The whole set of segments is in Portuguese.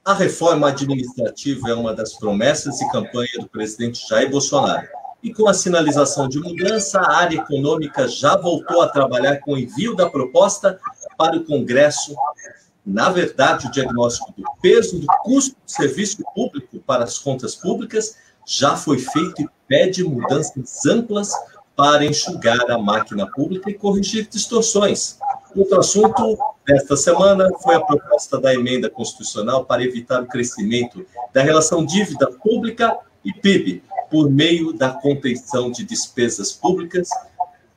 A reforma administrativa é uma das promessas de campanha do presidente Jair Bolsonaro. E com a sinalização de mudança, a área econômica já voltou a trabalhar com o envio da proposta para o Congresso. Na verdade, o diagnóstico do peso do custo do serviço público para as contas públicas já foi feito e pede mudanças amplas para enxugar a máquina pública e corrigir distorções. Outro assunto desta semana foi a proposta da emenda constitucional para evitar o crescimento da relação dívida pública e PIB por meio da contenção de despesas públicas,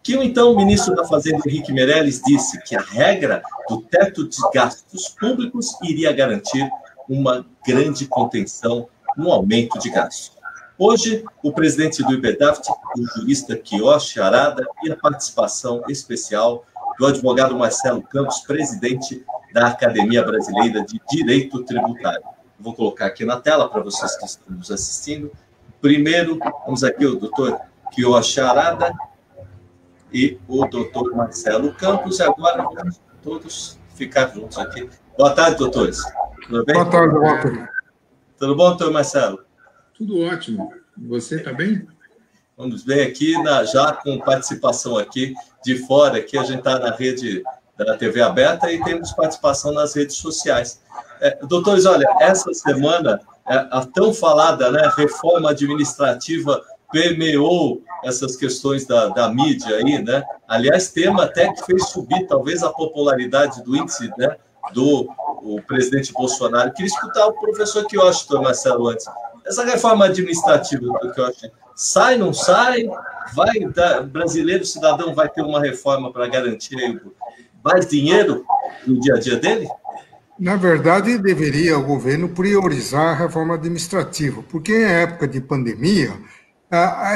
que o então ministro da Fazenda, Henrique Meirelles, disse que a regra do teto de gastos públicos iria garantir uma grande contenção no aumento de gastos. Hoje, o presidente do IBEDAFT, o jurista Kiyoshi Arada, e a participação especial do advogado Marcelo Campos, presidente da Academia Brasileira de Direito Tributário. Vou colocar aqui na tela para vocês que estão nos assistindo. Primeiro, vamos aqui o doutor Kiyoshi Arada e o doutor Marcelo Campos. E agora vamos todos ficar juntos aqui. Boa tarde, doutores. Tudo bem? Boa tarde, Walter. Tudo bom, doutor Marcelo? Tudo ótimo. Você está bem? Vamos bem aqui, já com participação aqui de fora. Aqui a gente está na rede da TV aberta e temos participação nas redes sociais. Doutores, olha, essa semana a tão falada, né, reforma administrativa permeou essas questões da mídia aí, né? Aliás, tema até que fez subir talvez a popularidade do índice, né, do presidente Bolsonaro. Queria escutar o professor Kiyoshi, doutor Marcelo, antes. Essa reforma administrativa, doutor Kiyoshi, sai, não sai? Brasileiro cidadão vai ter uma reforma para garantir mais dinheiro no dia a dia dele? Na verdade, deveria o governo priorizar a reforma administrativa, porque em época de pandemia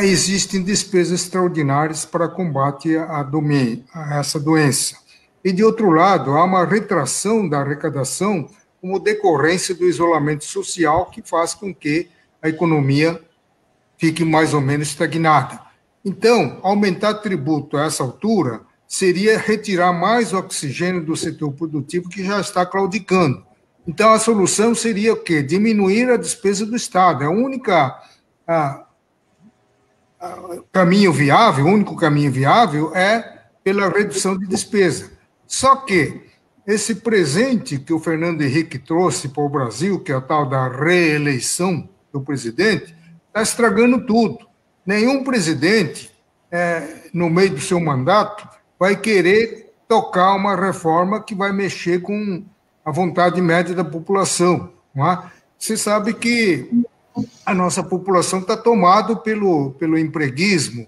existem despesas extraordinárias para combate a essa doença. E, de outro lado, há uma retração da arrecadação como decorrência do isolamento social que faz com que a economia fique mais ou menos estagnada. Então, aumentar tributo a essa altura seria retirar mais oxigênio do setor produtivo que já está claudicando. Então, a solução seria o quê? Diminuir a despesa do Estado. É o único caminho viável é pela redução de despesa. Só que esse presente que o Fernando Henrique trouxe para o Brasil, que é a tal da reeleição do presidente, está estragando tudo. Nenhum presidente, no meio do seu mandato, vai querer tocar uma reforma que vai mexer com a vontade média da população. Não é? Você sabe que a nossa população está tomada pelo empreguismo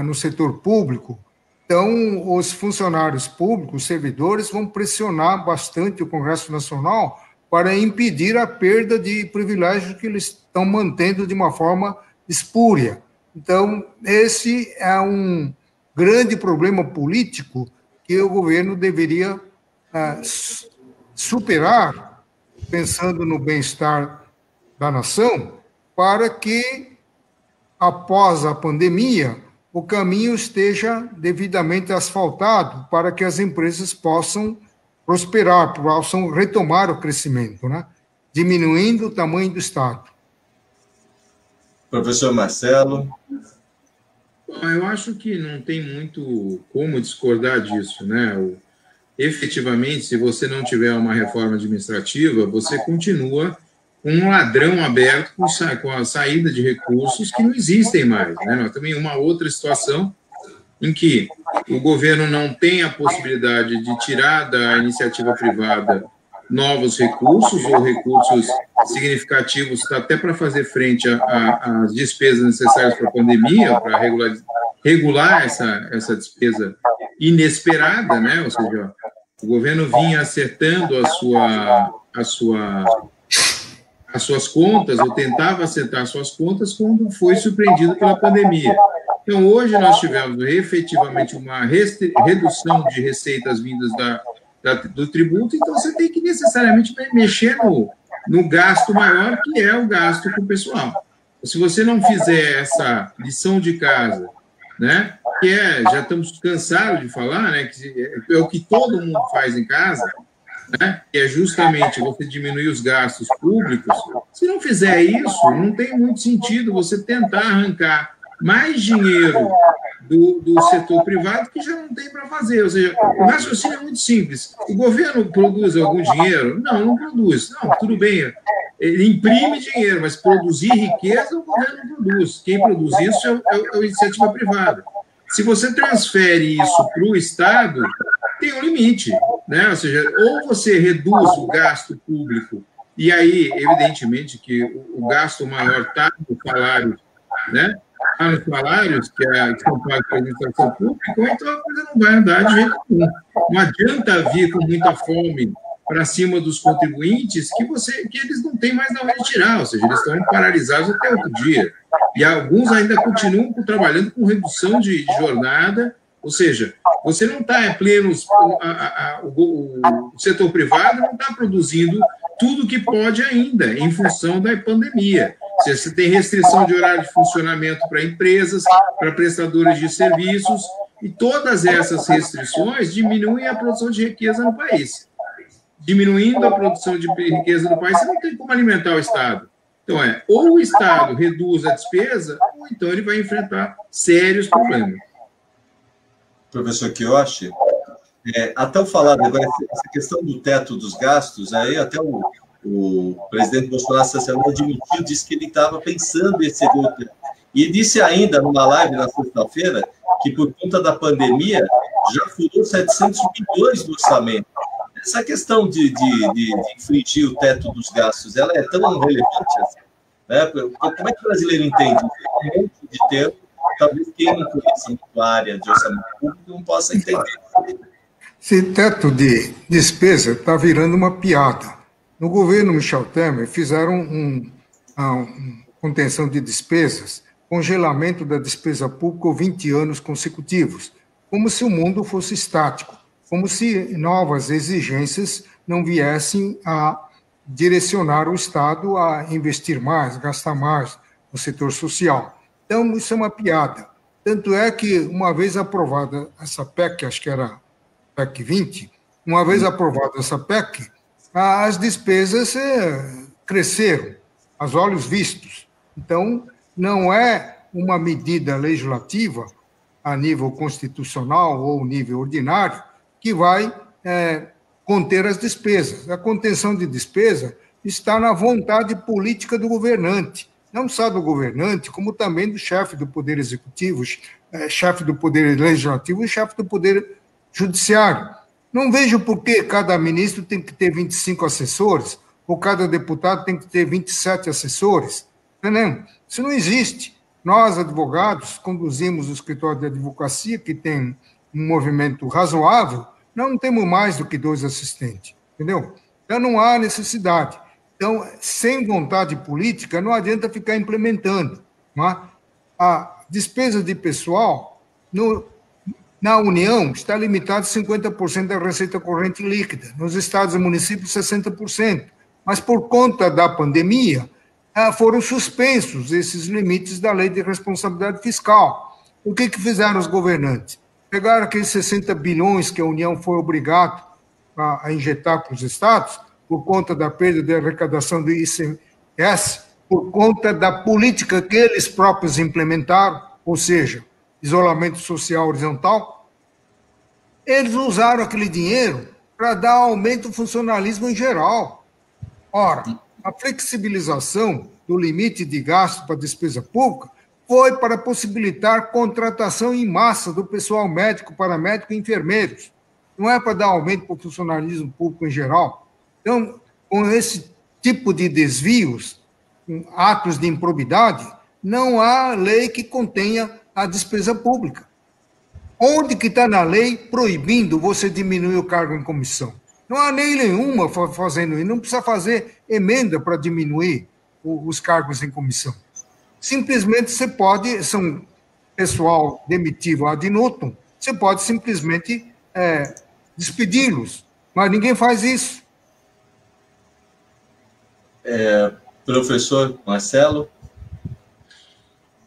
no setor público. Então, os funcionários públicos, os servidores, vão pressionar bastante o Congresso Nacional para impedir a perda de privilégios que eles estão mantendo de uma forma espúria. Então, esse é um grande problema político que o governo deveria superar, pensando no bem-estar da nação, para que, após a pandemia, o caminho esteja devidamente asfaltado para que as empresas possam prosperar, possam retomar o crescimento, né? Diminuindo o tamanho do Estado. Professor Marcelo. Eu acho que não tem muito como discordar disso, né? Efetivamente, se você não tiver uma reforma administrativa, você continua com um ladrão aberto com a saída de recursos que não existem mais, né? Nós também uma outra situação em que o governo não tem a possibilidade de tirar da iniciativa privada novos recursos ou recursos significativos até para fazer frente às despesas necessárias para a pandemia, para regular essa despesa inesperada, né? Ou seja, o governo vinha acertando as suas contas, ou tentava acertar as suas contas, quando foi surpreendido pela pandemia. Então, hoje nós tivemos efetivamente uma redução de receitas vindas do tributo, então você tem que necessariamente mexer no gasto maior, que é o gasto com o pessoal. Se você não fizer essa lição de casa, né, já estamos cansados de falar, né, que é o que todo mundo faz em casa, né, que é justamente você diminuir os gastos públicos. Se não fizer isso, não tem muito sentido você tentar arrancar mais dinheiro do setor privado que já não tem para fazer. Ou seja, o raciocínio é muito simples. O governo produz algum dinheiro? Não, não produz. Não, tudo bem, ele imprime dinheiro, mas produzir riqueza o governo não produz. Quem produz isso é a iniciativa privada. Se você transfere isso para o Estado, tem um limite, né? Ou seja, ou você reduz o gasto público, e aí, evidentemente, que o gasto maior está no salário, né? Está nos salários que são pagos pela administração pública, ou então a coisa não vai andar de jeito nenhum. Não adianta vir com muita fome para cima dos contribuintes que eles não têm mais de onde tirar, ou seja, eles estão paralisados até outro dia. E alguns ainda continuam trabalhando com redução de jornada, ou seja, você não está pleno, o setor privado não está produzindo tudo que pode ainda, em função da pandemia. Você tem restrição de horário de funcionamento para empresas, para prestadores de serviços, e todas essas restrições diminuem a produção de riqueza no país. Diminuindo a produção de riqueza no país, você não tem como alimentar o Estado. Então, ou o Estado reduz a despesa, ou então ele vai enfrentar sérios problemas. Professor Kiyoshi, até eu falar agora, essa questão do teto dos gastos, aí até o presidente Bolsonaro essa semana admitiu, disse que ele estava pensando em exceder o teto. E disse ainda, numa live na sexta-feira, que por conta da pandemia já furou 700 bilhões do orçamento. Essa questão de infringir o teto dos gastos, ela é tão relevante assim, né? Como é que o brasileiro entende? Um monte de tempo, talvez quem não conheça muito a área de orçamento público não possa entender. Esse teto de despesa está virando uma piada. No governo Michel Temer, fizeram contenção de despesas, congelamento da despesa pública por 20 anos consecutivos, como se o mundo fosse estático, como se novas exigências não viessem a direcionar o Estado a investir mais, gastar mais no setor social. Então, isso é uma piada. Tanto é que, uma vez aprovada essa PEC, acho que era PEC 20, uma vez aprovada essa PEC, as despesas cresceram, aos olhos vistos. Então, não é uma medida legislativa a nível constitucional ou nível ordinário que vai conter as despesas. A contenção de despesa está na vontade política do governante, não só do governante, como também do chefe do Poder Executivo, chefe do Poder Legislativo e chefe do Poder Judiciário. Não vejo por que cada ministro tem que ter 25 assessores, ou cada deputado tem que ter 27 assessores. Entendeu? Isso não existe. Nós, advogados, conduzimos o escritório de advocacia, que tem um movimento razoável, não temos mais do que 2 assistentes. Entendeu? Então, não há necessidade. Então, sem vontade política, não adianta ficar implementando. Não é? A despesa de pessoal na União está limitada a 50% da receita corrente líquida, nos estados e municípios 60%, mas por conta da pandemia foram suspensos esses limites da lei de responsabilidade fiscal. O que fizeram os governantes? Pegaram aqueles 60 bilhões que a União foi obrigada a injetar para os estados, por conta da perda de arrecadação do ICMS, por conta da política que eles próprios implementaram, ou seja, isolamento social horizontal, eles usaram aquele dinheiro para dar aumento do funcionalismo em geral. Ora, a flexibilização do limite de gasto para a despesa pública foi para possibilitar contratação em massa do pessoal médico, paramédico e enfermeiros. Não é para dar aumento para o funcionalismo público em geral. Então, com esse tipo de desvios, atos de improbidade, não há lei que contenha a despesa pública. Onde que está na lei proibindo você diminuir o cargo em comissão? Não há lei nenhuma fazendo isso, não precisa fazer emenda para diminuir os cargos em comissão. Simplesmente você pode, são pessoal demitido ad nutum, você pode simplesmente despedi-los, mas ninguém faz isso. Professor Marcelo?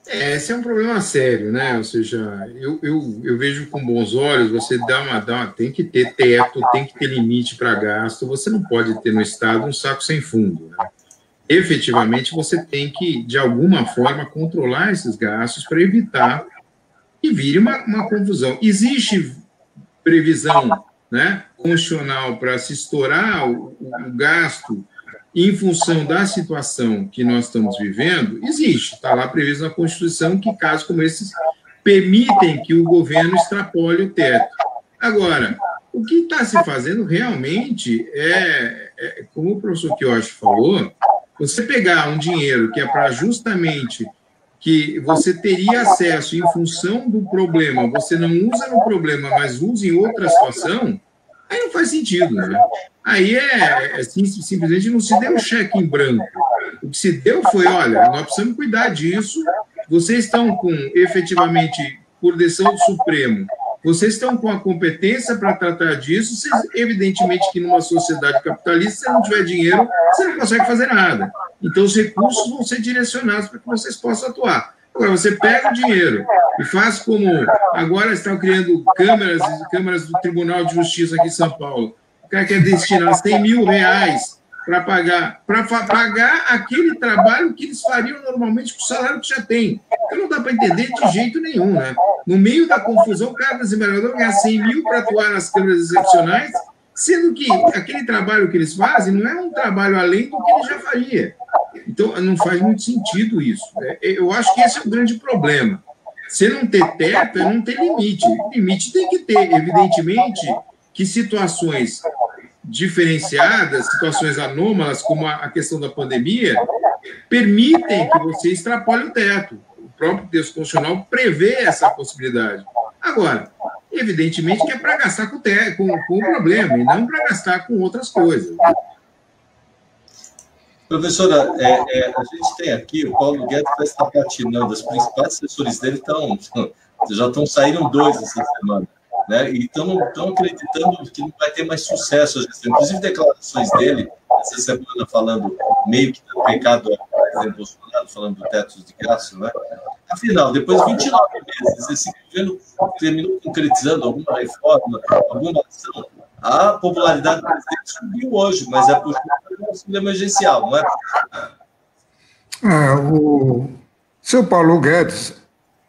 Esse é um problema sério, né? Ou seja, eu vejo com bons olhos, você tem que ter teto, tem que ter limite para gasto, você não pode ter no Estado um saco sem fundo, né? Efetivamente, você tem que, de alguma forma, controlar esses gastos para evitar que vire uma confusão. Existe previsão, né, constitucional para se estourar o gasto em função da situação que nós estamos vivendo? Existe, está lá previsto na Constituição que casos como esses permitem que o governo extrapole o teto. Agora, o que está se fazendo realmente como o professor Quioshi falou, você pegar um dinheiro que é para justamente que você teria acesso em função do problema, você não usa no problema, mas usa em outra situação, aí não faz sentido, né? Aí simplesmente não se deu cheque em branco. O que se deu foi, olha, nós precisamos cuidar disso, vocês estão com, efetivamente, por decisão do Supremo, vocês estão com a competência para tratar disso, evidentemente que numa sociedade capitalista, se não tiver dinheiro, você não consegue fazer nada. Então, os recursos vão ser direcionados para que vocês possam atuar. Agora, você pega o dinheiro e faz como agora estão criando câmaras do Tribunal de Justiça aqui em São Paulo. O cara quer destinar R$100 mil para pagar aquele trabalho que eles fariam normalmente com o salário que já tem. Então, não dá para entender de jeito nenhum, né? No meio da confusão, o cara desembargador ganha 100 mil para atuar nas câmaras excepcionais, sendo que aquele trabalho que eles fazem não é um trabalho além do que ele já faria. Então, não faz muito sentido isso. Eu acho que esse é o grande problema. Se não ter teto, é não ter limite. Limite tem que ter, evidentemente, que situações diferenciadas, situações anômalas, como a questão da pandemia, permitem que você extrapole o teto. O próprio texto constitucional prevê essa possibilidade. Agora, evidentemente que é para gastar com o problema e não para gastar com outras coisas. Professora, a gente tem aqui, o Paulo Guedes vai estar patinando, os principais assessores dele já estão saindo 2 essa semana, né? E estão acreditando que não vai ter mais sucesso. Inclusive, declarações dele, essa semana, falando meio que do pecado ao presidente Bolsonaro, falando do teto de gastos, né? Afinal, depois de 29 meses, esse governo terminou concretizando alguma reforma, alguma ação. A popularidade do presidente subiu hoje, mas é por conta do auxílio emergencial, não é? O seu Paulo Guedes,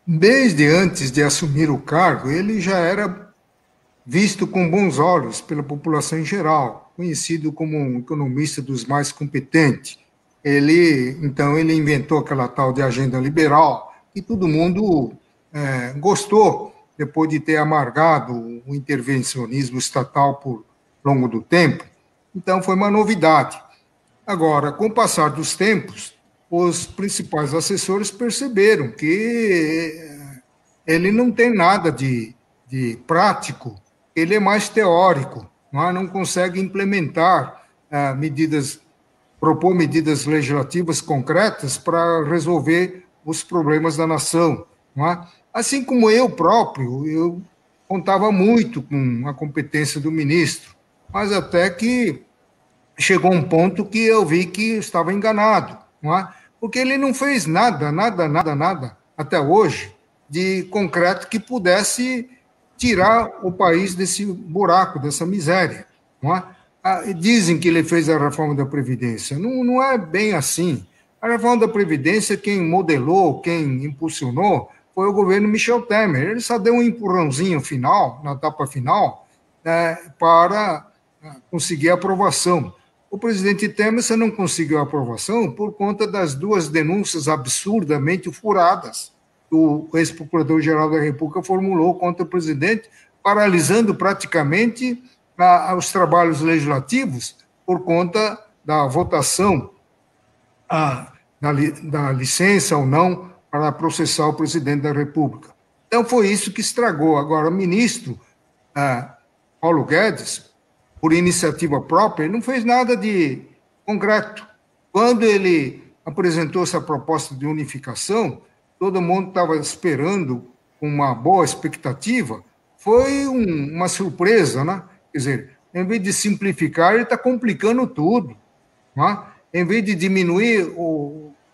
desde antes de assumir o cargo, ele já era visto com bons olhos pela população em geral, conhecido como um economista dos mais competentes. Então, ele inventou aquela tal de agenda liberal, que todo mundo gostou, depois de ter amargado o intervencionismo estatal por longo do tempo. Então, foi uma novidade. Agora, com o passar dos tempos, os principais assessores perceberam que ele não tem nada de prático, ele é mais teórico, não consegue implementar propor medidas legislativas concretas para resolver os problemas da nação, não é? Assim como eu próprio, eu contava muito com a competência do ministro, mas até que chegou um ponto que eu vi que estava enganado, não é? Porque ele não fez nada, até hoje, de concreto que pudesse tirar o país desse buraco, dessa miséria, não é? Dizem que ele fez a reforma da Previdência. Não é bem assim. A reforma da Previdência, quem modelou, quem impulsionou, foi o governo Michel Temer. Ele só deu um empurrãozinho final, na etapa final, para conseguir a aprovação. O presidente Temer só não conseguiu a aprovação por conta das 2 denúncias absurdamente furadas que o ex-procurador-geral da República formulou contra o presidente, paralisando praticamente os trabalhos legislativos por conta da votação da licença ou não para processar o presidente da República. Então, foi isso que estragou. Agora, o ministro Paulo Guedes, por iniciativa própria, ele não fez nada de concreto. Quando ele apresentou essa proposta de unificação, todo mundo estava esperando com uma boa expectativa, foi uma surpresa, né? Quer dizer, em vez de simplificar, ele está complicando tudo, né? Em vez de diminuir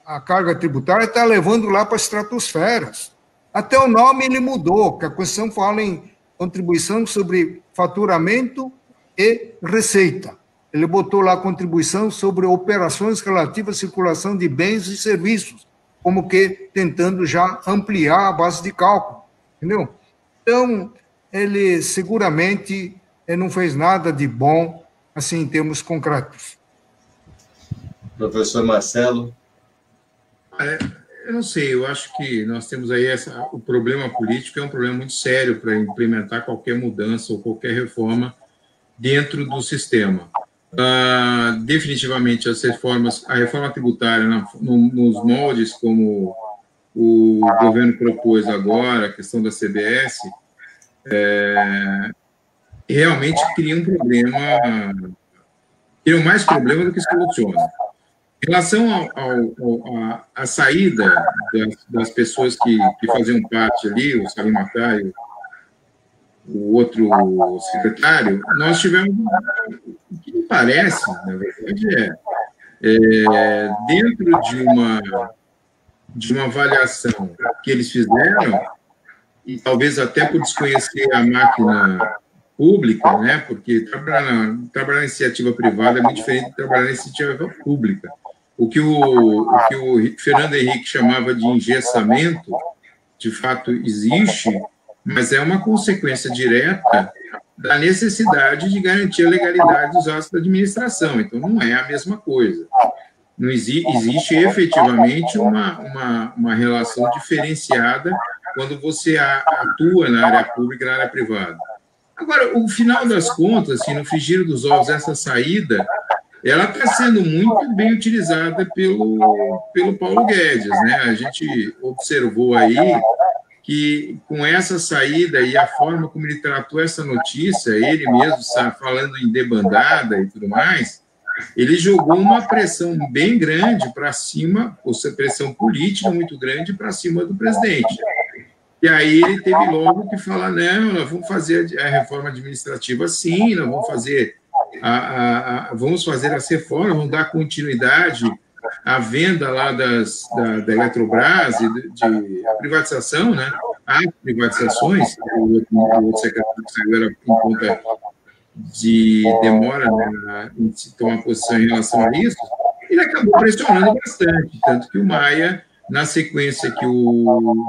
a carga tributária está levando lá para as estratosferas. Até o nome ele mudou, que a Constituição fala em contribuição sobre faturamento e receita. Ele botou lá contribuição sobre operações relativas à circulação de bens e serviços, como que tentando já ampliar a base de cálculo, entendeu? Então, ele seguramente não fez nada de bom, assim, em termos concretos. Professor Marcelo? Eu não sei, eu acho que nós temos aí o problema político é um problema muito sério para implementar qualquer mudança ou qualquer reforma dentro do sistema. Definitivamente, a reforma tributária nos moldes como o governo propôs agora, a questão da CBS, realmente cria um problema, cria mais problema do que soluciona. Em relação à saída das pessoas que faziam parte ali, o Salim Matar e o outro secretário, nós tivemos, o que me parece, na verdade, dentro de uma avaliação que eles fizeram, e talvez até por desconhecer a máquina pública, né, porque trabalhar na iniciativa privada é muito diferente de trabalhar na iniciativa pública. O que o Fernando Henrique chamava de engessamento, de fato existe, mas é uma consequência direta da necessidade de garantir a legalidade dos atos da administração. Então, não é a mesma coisa. Não existe efetivamente uma relação diferenciada quando você atua na área pública e na área privada. Agora, o final das contas, assim, no frigir dos ovos, essa saída, ela está sendo muito bem utilizada pelo Paulo Guedes, né? A gente observou aí que com essa saída e a forma como ele tratou essa notícia, ele mesmo está falando em debandada e tudo mais, ele jogou uma pressão bem grande para cima, ou seja, pressão política muito grande para cima do presidente. E aí ele teve logo que falar, não, nós vamos fazer a reforma administrativa sim, nós vamos fazer as reformas, vamos dar continuidade à venda lá da Eletrobras e de privatização, né? As privatizações, o outro secretário que saiu era em conta de demora, né, em se tomar posição em relação a isso, ele acabou pressionando bastante, tanto que o Maia, na sequência que o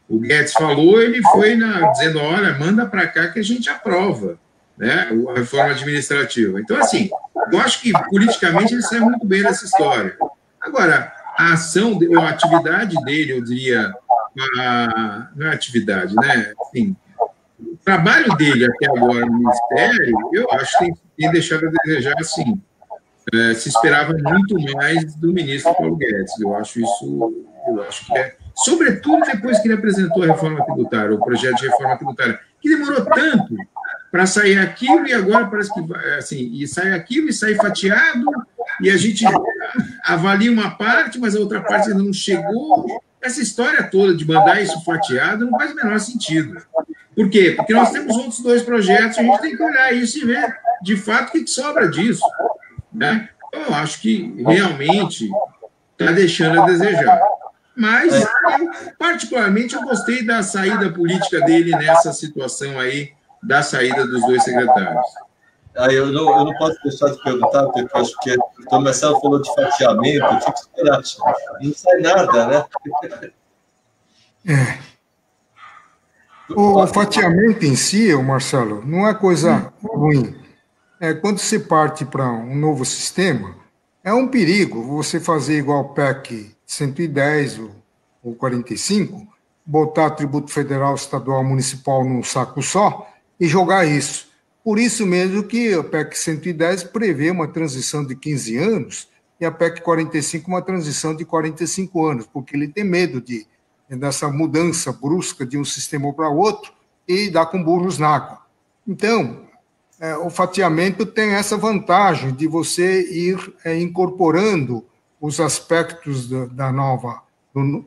Guedes falou, ele foi dizendo, olha, manda para cá que a gente aprova, né, a reforma administrativa. Então, assim, eu acho que politicamente ele sai muito bem dessa história. Agora, a ação, ou a atividade dele, eu diria, não é atividade, né, assim, o trabalho dele até agora no Ministério, eu acho que tem deixado a desejar, assim, se esperava muito mais do ministro Paulo Guedes. Eu acho que é, sobretudo depois que ele apresentou a reforma tributária, o projeto de reforma tributária, que demorou tanto para sair aquilo e agora parece que assim, e sai aquilo e sai fatiado e a gente avalia uma parte, mas a outra parte ainda não chegou. Essa história toda de mandar isso fatiado não faz o menor sentido. Por quê? Porque nós temos outros dois projetos e a gente tem que olhar isso e ver, de fato, o que sobra disso. Né? Eu acho que realmente está deixando a desejar. Mas, particularmente, eu gostei da saída política dele nessa situação aí, da saída dos dois secretários. Eu não posso deixar de perguntar, porque eu acho que o Marcelo falou de fatiamento, eu tinha que esperar. Não sai nada, né? O fatiamento em si, Marcelo, não é coisa ruim. Quando se parte para um novo sistema, é um perigo você fazer igual o PEC 110 ou 45, botar tributo federal, estadual, municipal num saco só e jogar isso. Por isso mesmo que a PEC 110 prevê uma transição de 15 anos e a PEC 45 uma transição de 45 anos, porque ele tem medo dessa mudança brusca de um sistema para outro e dar com burros na água. Então, o fatiamento tem essa vantagem de você ir incorporando os aspectos do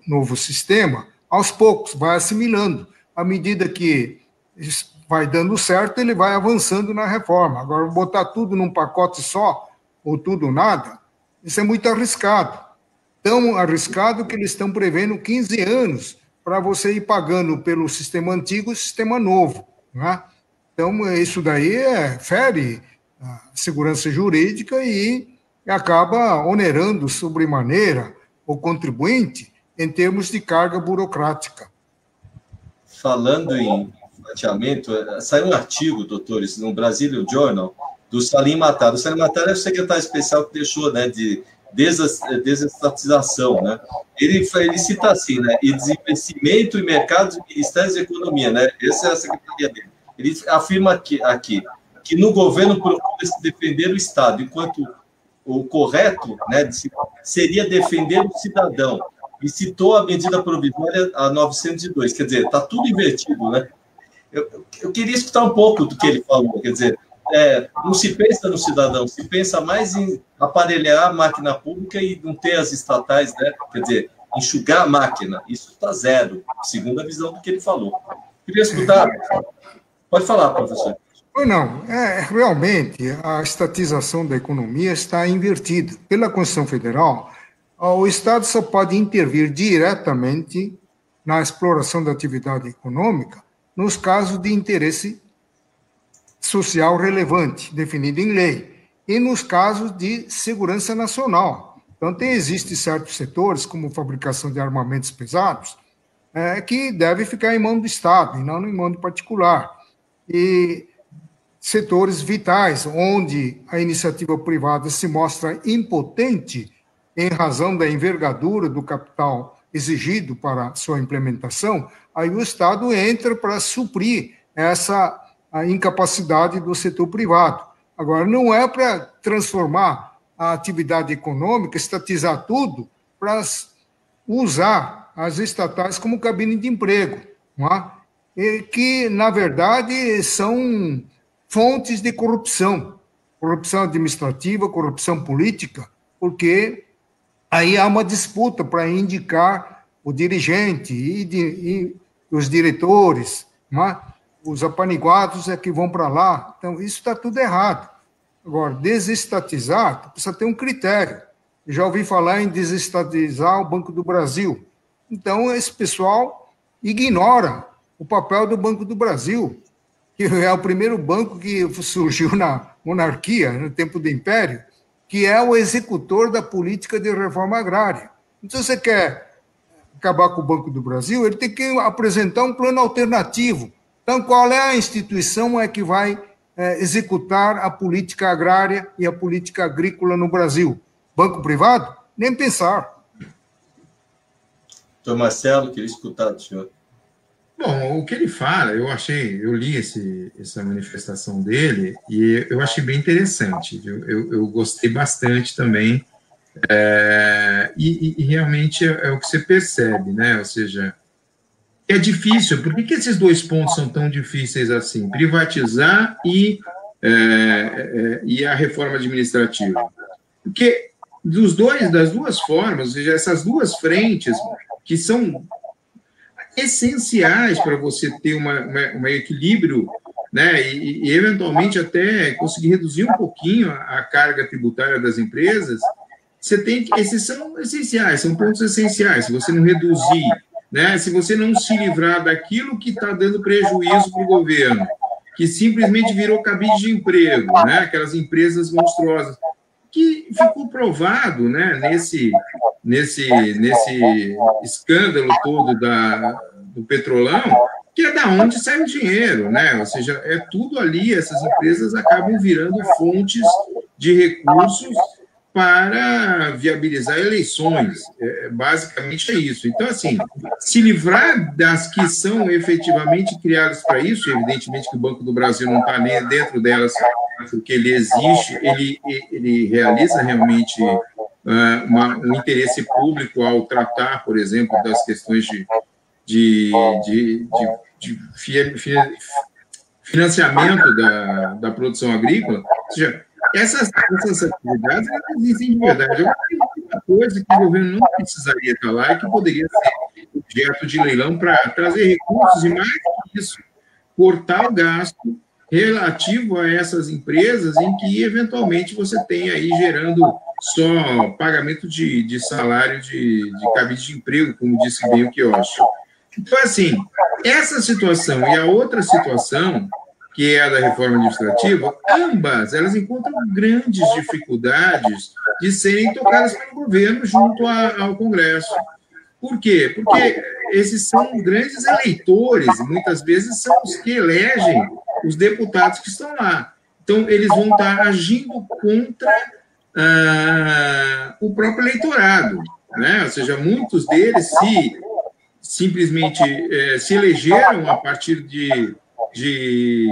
novo sistema, aos poucos, vai assimilando. À medida que vai dando certo, ele vai avançando na reforma. Agora, botar tudo num pacote só, ou tudo ou nada, Isso é muito arriscado. Tão arriscado que eles estão prevendo 15 anos para você ir pagando pelo sistema antigo e sistema novo. Né? Então, isso daí fere a segurança jurídica e acaba onerando sobremaneira o contribuinte em termos de carga burocrática. Falando em fatiamento, saiu um artigo, doutores, no Brazilian Journal, do Salim Matar. O Salim Matar é o secretário especial que deixou, né, de desestatização, né? Ele cita assim, né, e desinvestimento e mercados e ministérios de economia, né? Essa é a secretaria dele. Ele afirma aqui que no governo procura-se defender o Estado, enquanto o correto, né, seria defender o cidadão. E citou a medida provisória a 902, quer dizer, está tudo invertido, né? Eu queria escutar um pouco do que ele falou, quer dizer, não se pensa no cidadão, se pensa mais em aparelhar a máquina pública e não ter as estatais, né? Quer dizer, enxugar a máquina. Isso está zero, segundo a visão do que ele falou. Queria escutar. Pode falar, professor. Não, realmente a estatização da economia está invertida. Pela Constituição Federal, o Estado só pode intervir diretamente na exploração da atividade econômica nos casos de interesse social relevante, definido em lei, e nos casos de segurança nacional. Então, existem certos setores, como fabricação de armamentos pesados, que devem ficar em mão do Estado, e não em mão do particular. E setores vitais, onde a iniciativa privada se mostra impotente em razão da envergadura do capital exigido para sua implementação, aí o Estado entra para suprir a incapacidade do setor privado. Agora, não é para transformar a atividade econômica, estatizar tudo, para usar as estatais como cabine de emprego, não é? E que, na verdade, são fontes de corrupção administrativa, corrupção política, porque aí há uma disputa para indicar o dirigente e os diretores, não é? Os apaniguados é que vão para lá. Então, isso está tudo errado. Agora, desestatizar, precisa ter um critério. Eu já ouvi falar em desestatizar o Banco do Brasil. Então, esse pessoal ignora o papel do Banco do Brasil, que é o primeiro banco que surgiu na monarquia, no tempo do Império, que é o executor da política de reforma agrária. Então, se você quer acabar com o Banco do Brasil, ele tem que apresentar um plano alternativo. Então, qual é a instituição que vai executar a política agrária e a política agrícola no Brasil? Banco privado? Nem pensar. Doutor Marcelo, queria escutar do senhor. Bom, o que ele fala, eu li essa manifestação dele e eu achei bem interessante, eu gostei bastante também, e realmente é o que você percebe, né? Ou seja, é difícil. Por que esses dois pontos são tão difíceis assim? Privatizar e a reforma administrativa. Porque das duas formas, ou seja, essas duas frentes que são essenciais para você ter um equilíbrio, né, e eventualmente até conseguir reduzir um pouquinho a carga tributária das empresas, esses são essenciais, são pontos essenciais. Se você não reduzir, né, se você não se livrar daquilo que está dando prejuízo para o governo, que simplesmente virou cabide de emprego, né, aquelas empresas monstruosas, que ficou provado, né, nesse escândalo todo do Petrolão, que é da onde sai o dinheiro, né? Ou seja, é tudo ali, essas empresas acabam virando fontes de recursos para viabilizar eleições. Basicamente é isso. Então, assim, se livrar das que são efetivamente criadas para isso, evidentemente que o Banco do Brasil não está nem dentro delas, porque ele existe, ele realiza realmente um interesse público ao tratar, por exemplo, das questões de financiamento da produção agrícola. Ou seja, essas atividades existem de verdade. Eu acho que uma coisa que o governo não precisaria estar lá e que poderia ser objeto de leilão para trazer recursos, e mais que isso, cortar o gasto relativo a essas empresas em que, eventualmente, você tem aí gerando só pagamento de salário de cabide de emprego, como disse bem o Kiyoshi. Então, assim, essa situação e a outra situação, que é a da reforma administrativa, ambas, elas encontram grandes dificuldades de serem tocadas pelo governo junto ao Congresso. Por quê? Porque esses são grandes eleitores, muitas vezes são os que elegem os deputados que estão lá. Então, eles vão estar agindo contra o próprio eleitorado, né? Ou seja, muitos deles simplesmente se elegeram a partir de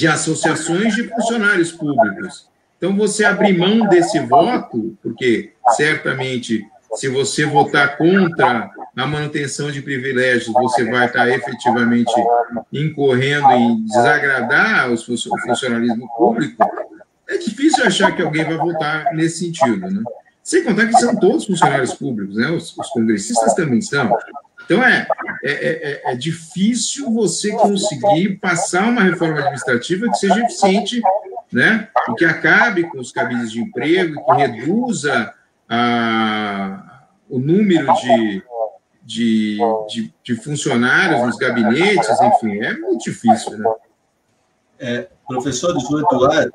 associações de funcionários públicos. Então, você abrir mão desse voto, porque certamente, se você votar contra a manutenção de privilégios, você vai estar efetivamente incorrendo em desagradar o funcionalismo público, é difícil achar que alguém vai votar nesse sentido, né? Sem contar que são todos funcionários públicos, né? Os congressistas também são. Então, é difícil você conseguir passar uma reforma administrativa que seja eficiente, né? E que acabe com os cabides de emprego, que reduza o número de funcionários nos gabinetes, enfim, é muito difícil, né? Professor João Eduardo,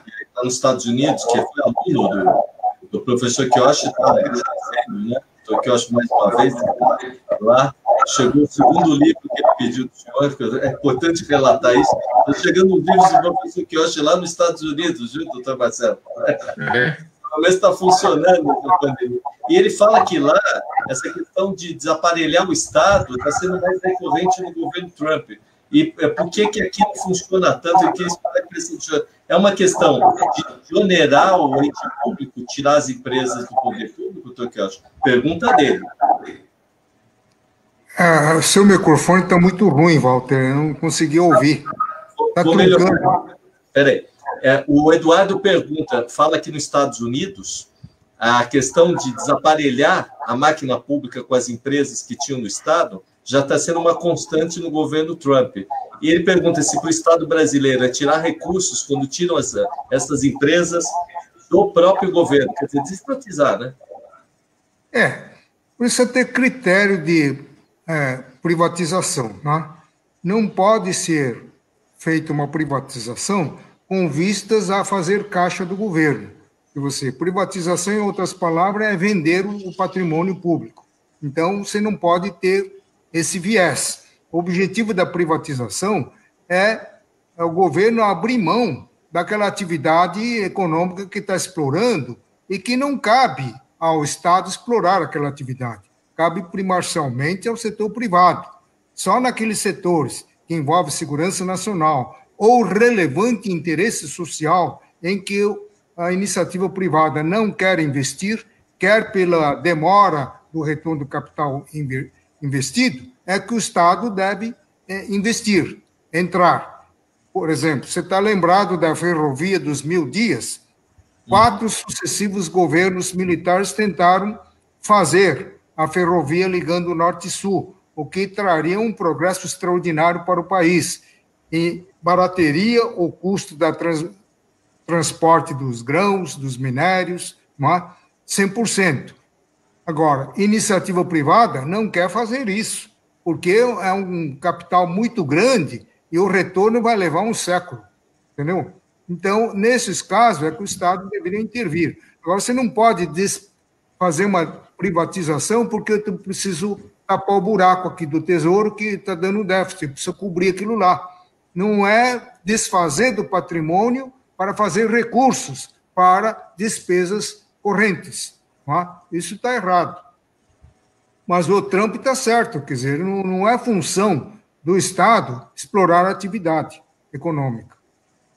que está nos Estados Unidos, que foi aluno do professor Kiyoshi, está né? O Kiyoshi, mais uma vez, lá, chegou o segundo livro que ele pediu do senhor, é importante relatar isso, está chegando um livro do professor Kiyoshi lá nos Estados Unidos, viu, doutor Marcelo? Pelo menos está funcionando a pandemia. E ele fala que lá, essa questão de desaparelhar o Estado está sendo mais recorrente no governo Trump. E por que aqui não funciona tanto? E que isso é uma questão de onerar o ente público, tirar as empresas do poder público, doutor Kiyoshi? Pergunta dele. Seu microfone está muito ruim, Walter. Eu não consegui ouvir. Está truncando. Espera aí. O Eduardo pergunta, fala que nos Estados Unidos a questão de desaparelhar a máquina pública com as empresas que tinham no Estado já está sendo uma constante no governo Trump. E ele pergunta se para o Estado brasileiro é tirar recursos quando tiram essas empresas do próprio governo, quer dizer, desprivatizar, né? Por isso é ter critério de privatização, né? Não pode ser feita uma privatização com vistas a fazer caixa do governo. Privatização, em outras palavras, é vender o patrimônio público. Então, você não pode ter esse viés. O objetivo da privatização é o governo abrir mão daquela atividade econômica que está explorando e que não cabe ao Estado explorar aquela atividade. Cabe primordialmente ao setor privado. Só naqueles setores que envolvem segurança nacional ou relevante interesse social em que a iniciativa privada não quer investir, quer pela demora do retorno do capital investido, é que o Estado deve investir, entrar. Por exemplo, você está lembrado da ferrovia dos 1000 dias? 4 sucessivos governos militares tentaram fazer a ferrovia ligando o norte e sul, o que traria um progresso extraordinário para o país. E barateria o custo da transporte dos grãos, dos minérios, 100%. Agora, iniciativa privada não quer fazer isso, porque é um capital muito grande e o retorno vai levar um século, entendeu? Então, nesses casos, é que o Estado deveria intervir. Agora, você não pode fazer uma privatização porque eu preciso tapar o buraco aqui do Tesouro que está dando déficit, eu preciso cobrir aquilo lá. Não é desfazer do patrimônio para fazer recursos para despesas correntes. Isso está errado. Mas o Trump está certo, quer dizer, não é função do Estado explorar a atividade econômica.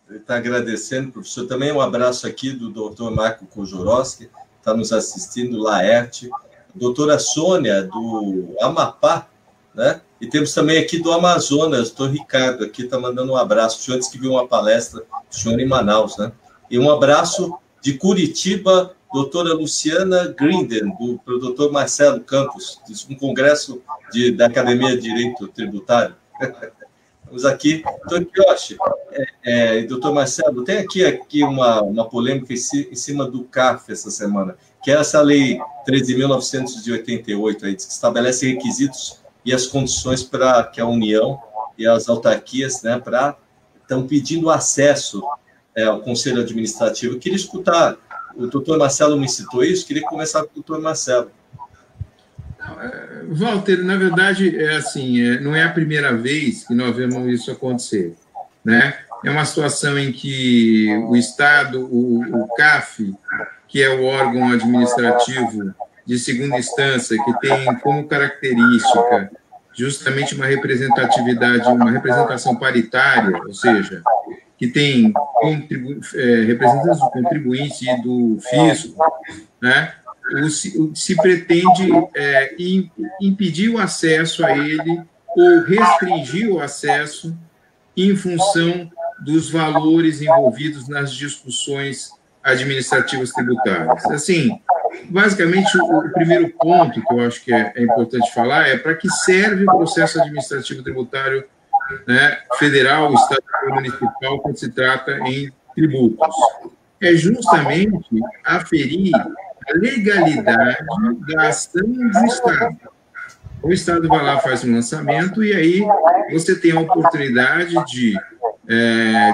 Ele está agradecendo, professor. Também um abraço aqui do doutor Marco Kojorowski, que está nos assistindo, Laerte. Doutora Sônia, do Amapá, né? E temos também aqui do Amazonas, doutor Ricardo, aqui está mandando um abraço. O senhor disse que viu uma palestra do senhor em Manaus, né? E um abraço de Curitiba, doutora Luciana Grinden, para o doutor Marcelo Campos, um congresso da Academia de Direito Tributário. Estamos aqui Doutor Kiyoshi, doutor Marcelo, tem aqui uma polêmica em cima do CARF essa semana, que é essa lei 13.988, aí, que estabelece requisitos e as condições para que a União e as autarquias, né, estão pedindo acesso ao Conselho Administrativo. Eu queria escutar, o doutor Marcelo me citou isso, queria começar com o doutor Marcelo. Walter, na verdade, não é a primeira vez que nós vemos isso acontecer, né? É uma situação em que o Estado, o CAF, que é o órgão administrativo de segunda instância, que tem como característica justamente uma representatividade, uma representação paritária, ou seja, que tem representantes do contribuinte e do fisco, né? Se pretende impedir o acesso a ele ou restringir o acesso em função dos valores envolvidos nas discussões administrativas tributárias. Assim, basicamente, o primeiro ponto que eu acho que é importante falar é para que serve o processo administrativo tributário, né, federal, estadual e municipal, quando se trata em tributos. É justamente aferir a legalidade da ação do Estado. O Estado vai lá, faz um lançamento, e aí você tem a oportunidade de,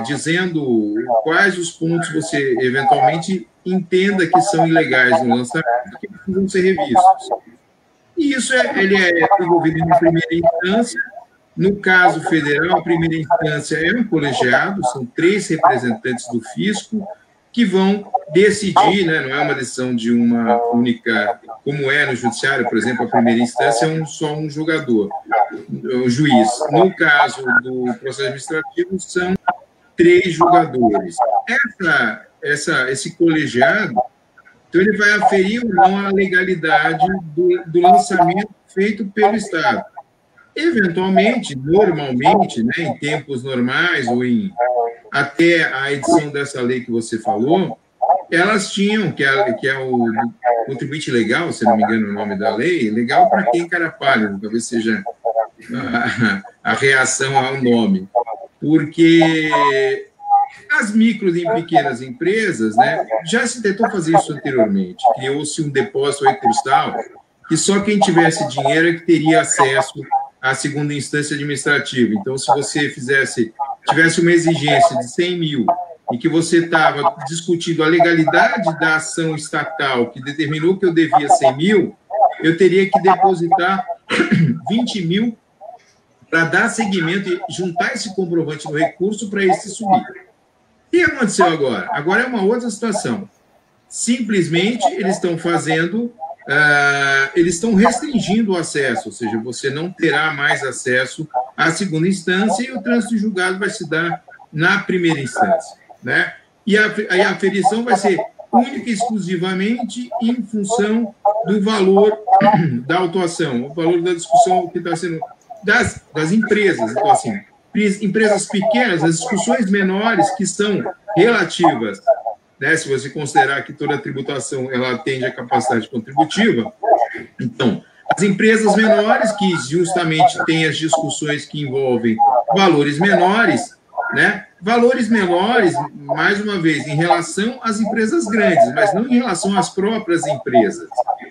dizendo quais os pontos você eventualmente entenda que são ilegais no lançamento, que precisam ser revistos. E isso ele é desenvolvido em primeira instância. No caso federal, a primeira instância é um colegiado, são 3 representantes do fisco, que vão decidir, né, não é uma decisão de uma única, como é no judiciário, por exemplo, a primeira instância é só um julgador, um juiz. No caso do processo administrativo, são 3 julgadores. Esse colegiado, então ele vai aferir ou não a legalidade do lançamento feito pelo Estado. Eventualmente, normalmente, né, em tempos normais ou até a edição dessa lei que você falou, elas tinham, que é o contribuinte legal, se não me engano o nome da lei, legal para quem cara pálido, talvez seja a reação ao nome, porque as micro e pequenas empresas, né, já se tentou fazer isso anteriormente, criou-se um depósito recursal, que só quem tivesse dinheiro é que teria acesso à segunda instância administrativa. Então, se você tivesse uma exigência de 100 mil e que você estava discutindo a legalidade da ação estatal que determinou que eu devia 100 mil, eu teria que depositar 20 mil para dar seguimento e juntar esse comprovante no recurso para esse subir. O que aconteceu agora? Agora é uma outra situação. Simplesmente, eles estão fazendo... eles estão restringindo o acesso, ou seja, você não terá mais acesso à segunda instância e o trânsito julgado vai se dar na primeira instância, né? E a aferição vai ser única e exclusivamente em função do valor da autuação, o valor da discussão que está sendo das empresas. Então, assim, empresas pequenas, as discussões menores que são relativas, né, se você considerar que toda a tributação ela atende à capacidade contributiva, então, as empresas menores, que justamente têm as discussões que envolvem valores menores, né, valores menores, mais uma vez, em relação às empresas grandes, mas não em relação às próprias empresas.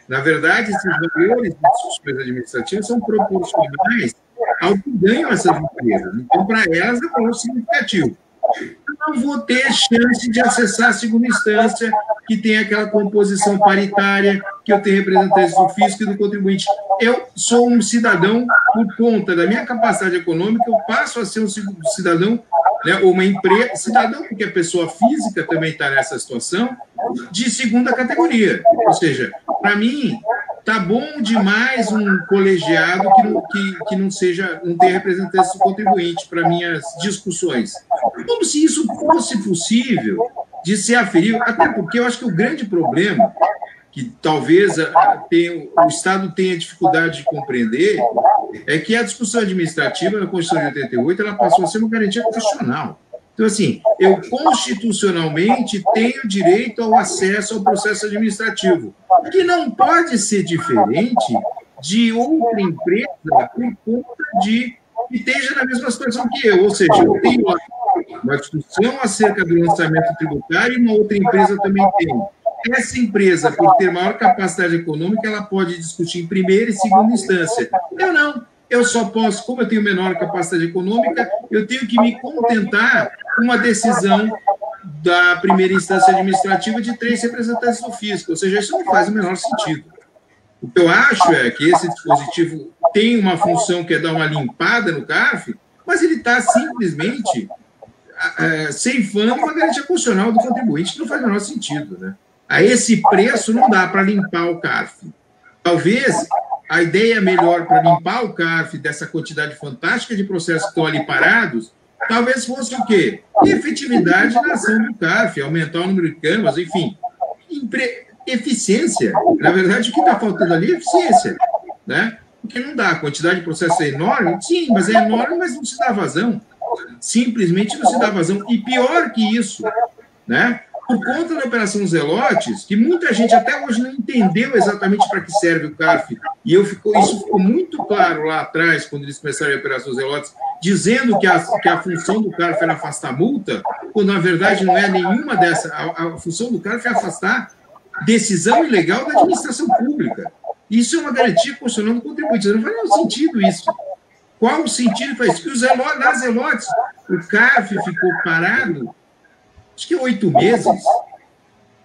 Na verdade, esses valores de discussões administrativas são proporcionais ao que ganham essas empresas. Então, para elas, é um valor significativo. Eu não vou ter chance de acessar a segunda instância, que tem aquela composição paritária, que eu tenho representantes do fisco e do contribuinte. Eu sou um cidadão, por conta da minha capacidade econômica, eu passo a ser um cidadão, né, ou uma empresa, cidadão, porque a pessoa física também está nessa situação, de segunda categoria. Ou seja, para mim, tá bom demais um colegiado que não tenha representantes do contribuinte para minhas discussões. Como se isso fosse possível de ser aferido, até porque eu acho que o grande problema, que talvez o Estado tenha dificuldade de compreender, é que a discussão administrativa na Constituição de 88 ela passou a ser uma garantia constitucional. Então, assim, eu constitucionalmente tenho direito ao acesso ao processo administrativo, que não pode ser diferente de outra empresa por conta de que esteja na mesma situação que eu, ou seja, eu tenho uma discussão acerca do lançamento tributário e uma outra empresa também tem. Essa empresa, por ter maior capacidade econômica, ela pode discutir em primeira e segunda instância. Eu não. Eu só posso, como eu tenho menor capacidade econômica, eu tenho que me contentar com uma decisão da primeira instância administrativa de 3 representantes do fisco. Ou seja, isso não faz o menor sentido. O que eu acho é que esse dispositivo tem uma função que é dar uma limpada no CARF, mas ele está simplesmente ceifando uma garantia constitucional do contribuinte, que não faz o menor sentido, né? A esse preço não dá para limpar o CARF. Talvez a ideia melhor para limpar o CARF dessa quantidade fantástica de processos que estão ali parados, talvez fosse o quê? Efetividade na ação do CARF, aumentar o número de câmaras, enfim, eficiência. Na verdade, o que está faltando ali é eficiência, né? Porque não dá, a quantidade de processos é enorme, sim, mas é enorme, mas não se dá vazão. Simplesmente não se dá vazão. E pior que isso, né? Por conta da Operação Zelotes, que muita gente até hoje não entendeu exatamente para que serve o CARF, e isso ficou muito claro lá atrás, quando eles começaram a Operação Zelotes, dizendo que a função do CARF era afastar multa, quando na verdade não é nenhuma dessa. A função do CARF é afastar decisão ilegal da administração pública. Isso é uma garantia constitucional do contribuinte. Não faz nenhum sentido isso. Qual o sentido para isso? Porque nas Zelotes, o CARF ficou parado, acho que 8 meses.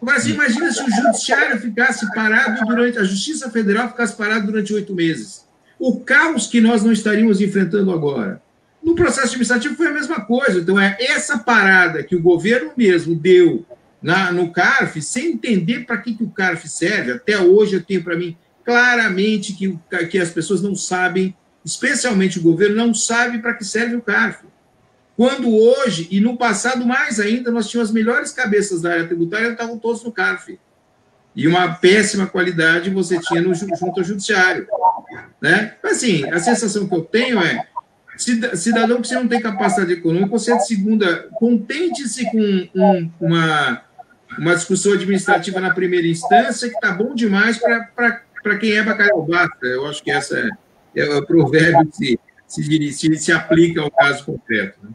Agora, você imagina se o judiciário ficasse parado a Justiça Federal ficasse parada durante 8 meses. O caos que nós não estaríamos enfrentando agora. No processo administrativo foi a mesma coisa. Então, é essa parada que o governo mesmo deu no CARF, sem entender para que o CARF serve. Até hoje eu tenho para mim claramente que as pessoas não sabem, especialmente o governo, não sabe para que serve o CARF. Quando hoje, e no passado mais ainda, nós tínhamos as melhores cabeças da área tributária, estavam todos no CARF. E uma péssima qualidade você tinha junto ao judiciário. Né? Assim, a sensação que eu tenho é, cidadão que você não tem capacidade econômica, você é de segunda, contente-se com uma discussão administrativa na primeira instância, que está bom demais para quem é bacalhau basta. Eu acho que essa é o provérbio que se aplica ao caso concreto. Né?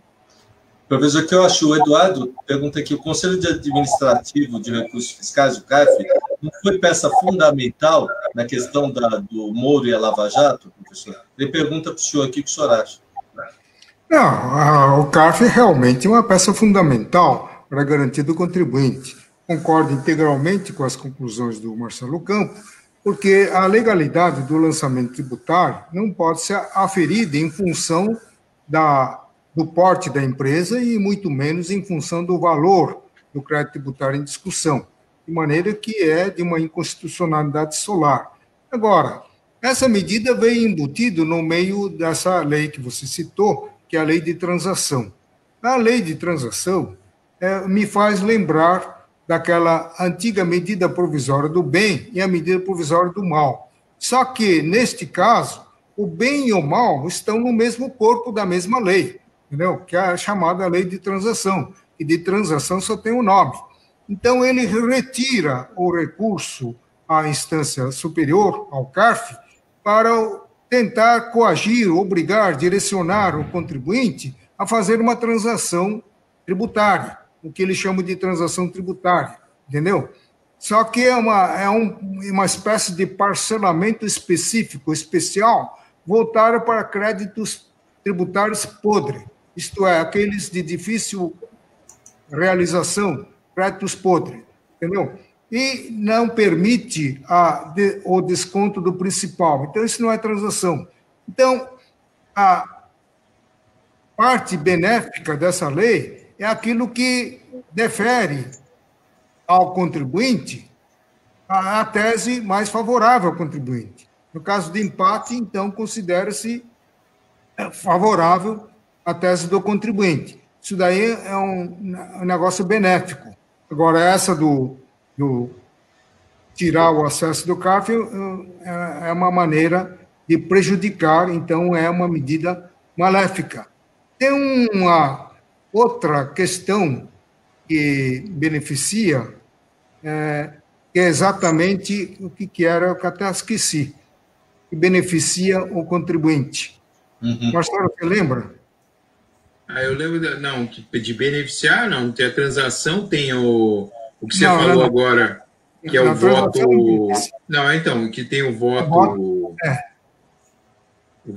Professor, o que eu acho, o Eduardo pergunta aqui, o Conselho Administrativo de Recursos Fiscais, o CARF, não foi peça fundamental na questão do Moro e a Lava Jato, professor? Ele pergunta para o senhor aqui o que o senhor acha. Não, o CARF é realmente uma peça fundamental para a garantia do contribuinte. Concordo integralmente com as conclusões do Marcelo Campos, porque a legalidade do lançamento tributário não pode ser aferida em função do porte da empresa e muito menos em função do valor do crédito tributário em discussão, de maneira que é de uma inconstitucionalidade solar. Agora, essa medida veio embutida no meio dessa lei que você citou, que é a lei de transação. A lei de transação me faz lembrar daquela antiga medida provisória do bem e a medida provisória do mal. Só que, neste caso, o bem e o mal estão no mesmo corpo da mesma lei, entendeu? Que é a chamada lei de transação, e de transação só tem um nome. Então, ele retira o recurso à instância superior, ao CARF, para tentar coagir, obrigar, direcionar o contribuinte a fazer uma transação tributária, o que eles chamam de transação tributária, entendeu? Só que é uma espécie de parcelamento específico, especial, voltado para créditos tributários podres, isto é, aqueles de difícil realização, créditos podres, entendeu? E não permite o desconto do principal. Então, isso não é transação. Então, a parte benéfica dessa lei é aquilo que defere ao contribuinte a tese mais favorável ao contribuinte. No caso de empate, então, considera-se favorável a tese do contribuinte. Isso daí é um negócio benéfico. Agora, essa do tirar o acesso do CARF é uma maneira de prejudicar, então é uma medida maléfica. Tem uma outra questão que beneficia, que é exatamente o que era, que até esqueci, que beneficia o contribuinte. Marcelo, você lembra? Eu lembro, não, de beneficiar, não, tem a transação, tem o que você falou agora, que é o voto... Não, então, que tem o voto...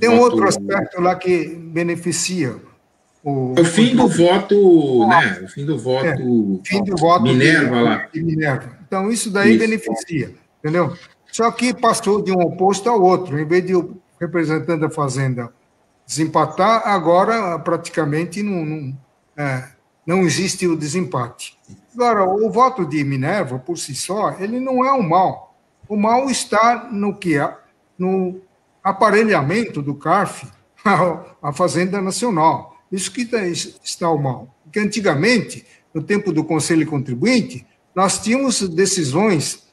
Tem um outro aspecto lá que beneficia. O fim do voto, né? O fim do voto... fim do voto Minerva lá. De Minerva. Então, isso daí beneficia, entendeu? Só que passou de um oposto ao outro. Em vez de o representante da Fazenda desempatar, agora praticamente não existe o desempate. Agora, o voto de Minerva, por si só, ele não é um mal. O mal está no aparelhamento do CARF à Fazenda Nacional. Isso que está o mal. Porque antigamente, no tempo do Conselho Contribuinte, nós tínhamos decisões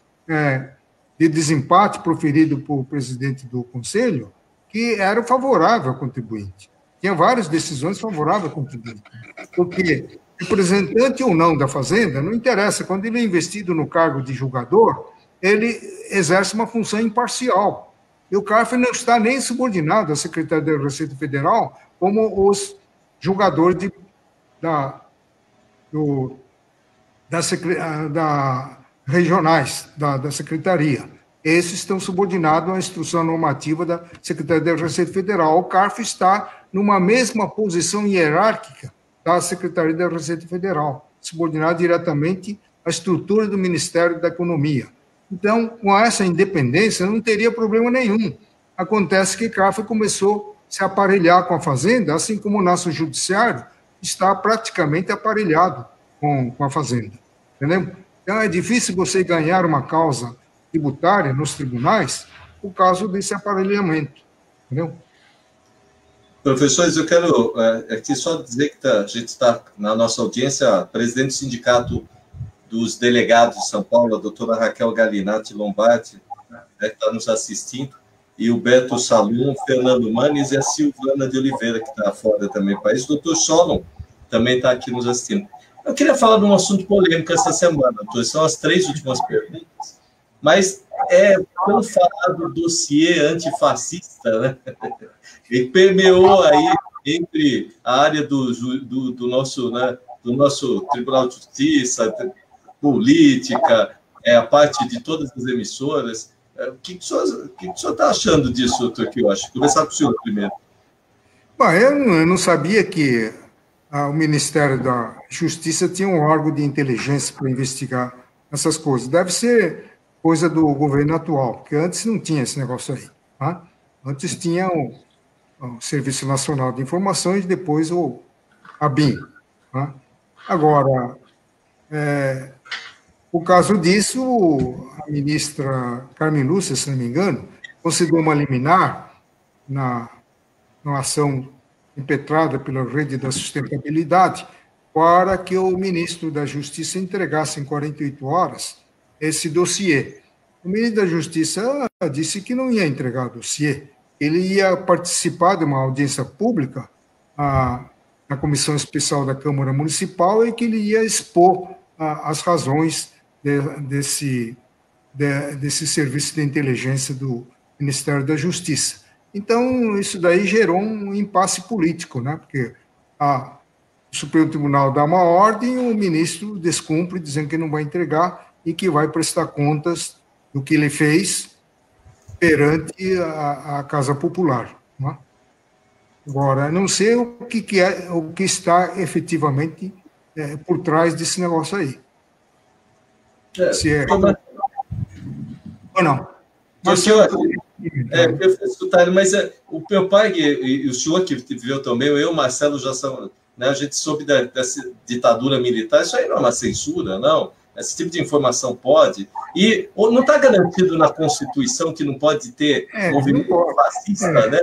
de desempate proferido por presidente do Conselho que eram favoráveis ao contribuinte. Tinha várias decisões favoráveis ao contribuinte. Porque representante ou não da Fazenda, não interessa, quando ele é investido no cargo de julgador, ele exerce uma função imparcial. E o CARF não está nem subordinado à Secretaria da Receita Federal como os julgadores regionais da Secretaria. Esses estão subordinados à instrução normativa da Secretaria da Receita Federal. O CARF está numa mesma posição hierárquica da Secretaria da Receita Federal, subordinado diretamente à estrutura do Ministério da Economia. Então, com essa independência, não teria problema nenhum. Acontece que o CARF começou a se aparelhar com a Fazenda, assim como o nosso judiciário está praticamente aparelhado com a Fazenda. Entendeu? Então, é difícil você ganhar uma causa tributária nos tribunais por causa desse aparelhamento. Entendeu? Professores, eu quero aqui só dizer que a gente está na nossa audiência, presidente do Sindicato dos Delegados de São Paulo, a doutora Raquel Galinatti Lombardi, que está nos assistindo, e o Beto Salum, Fernando Manes e a Silvana de Oliveira, que está fora também do país. O doutor Solon também está aqui nos assistindo. Eu queria falar de um assunto polêmico essa semana, doutor. São as 3 últimas perguntas, mas tão falado dossiê antifascista, né? Ele permeou aí entre a área do nosso Tribunal de Justiça, política, a parte de todas as emissoras. O que o senhor está achando disso, doutor Quioche? Vou começar com o senhor primeiro. Bom, eu não sabia que o Ministério da Justiça tinha um órgão de inteligência para investigar essas coisas. Deve ser coisa do governo atual, porque antes não tinha esse negócio aí. Tá? Antes tinha o Serviço Nacional de Informações, depois o ABIN. Tá? Agora, por causa disso, a ministra Carmen Lúcia, se não me engano, concedeu uma liminar numa ação impetrada pela Rede da Sustentabilidade para que o ministro da Justiça entregasse em 48 horas esse dossiê. O ministro da Justiça disse que não ia entregar o dossiê, ele ia participar de uma audiência pública na Comissão Especial da Câmara Municipal e que ele ia expor as razões desse serviço de inteligência do Ministério da Justiça. Então, isso daí gerou um impasse político, né? Porque o Supremo Tribunal dá uma ordem e o ministro descumpre, dizendo que não vai entregar e que vai prestar contas do que ele fez perante a Casa Popular. Né? Agora, não sei o que está efetivamente por trás desse negócio aí. Se é ou não. Mas, eu escutar, mas o meu pai e o senhor que viveu também, eu, Marcelo, já são, né, a gente soube dessa ditadura militar, isso aí não é uma censura, não. Esse tipo de informação pode. E não está garantido na Constituição que não pode ter movimento fascista, né?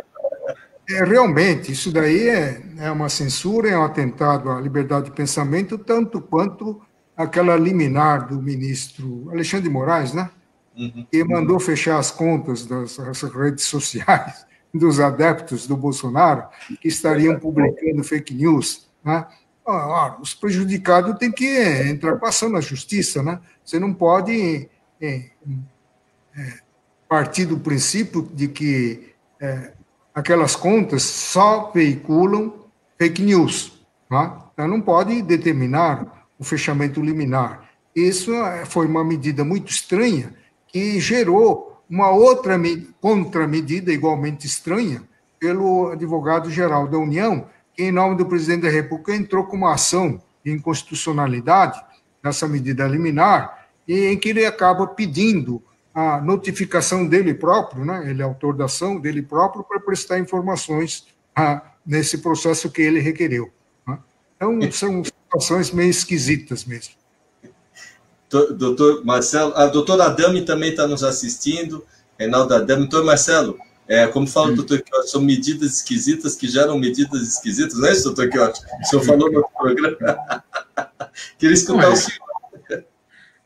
Realmente, isso daí é uma censura, é um atentado à liberdade de pensamento, tanto quanto aquela liminar do ministro Alexandre de Moraes, né? Que mandou fechar as contas das redes sociais dos adeptos do Bolsonaro que estariam publicando fake news, né? Os prejudicados têm que entrar com ação na justiça, né? Você não pode partir do princípio de que aquelas contas só veiculam fake news. Tá? Então, não pode determinar o fechamento liminar. Isso foi uma medida muito estranha que gerou uma outra contramedida igualmente estranha pelo advogado-geral da União, que, em nome do presidente da República, entrou com uma ação de inconstitucionalidade nessa medida liminar, e em que ele acaba pedindo a notificação dele próprio, né? Ele é autor da ação dele próprio, para prestar informações nesse processo que ele requereu. Né? Então, são situações meio esquisitas mesmo. Doutor Marcelo, a doutora Adame também está nos assistindo, Reinaldo Adame. Doutor Marcelo, como fala o doutor Quiotti, são medidas esquisitas que geram medidas esquisitas, não é isso, doutor Quiotti? O senhor falou no programa. Queria escutar o senhor.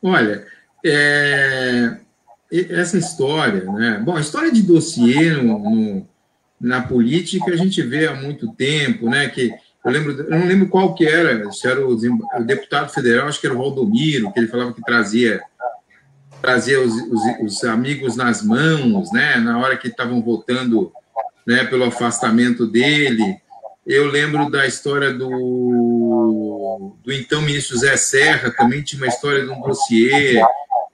Olha, essa história, né? Bom, a história de dossiê na política a gente vê há muito tempo, né? Que eu não lembro qual que era, se era o deputado federal, acho que era o Valdomiro, que ele falava que trazia os amigos nas mãos, né? Na hora que estavam votando, né, pelo afastamento dele. Eu lembro da história do então ministro Zé Serra, também tinha uma história de um dossiê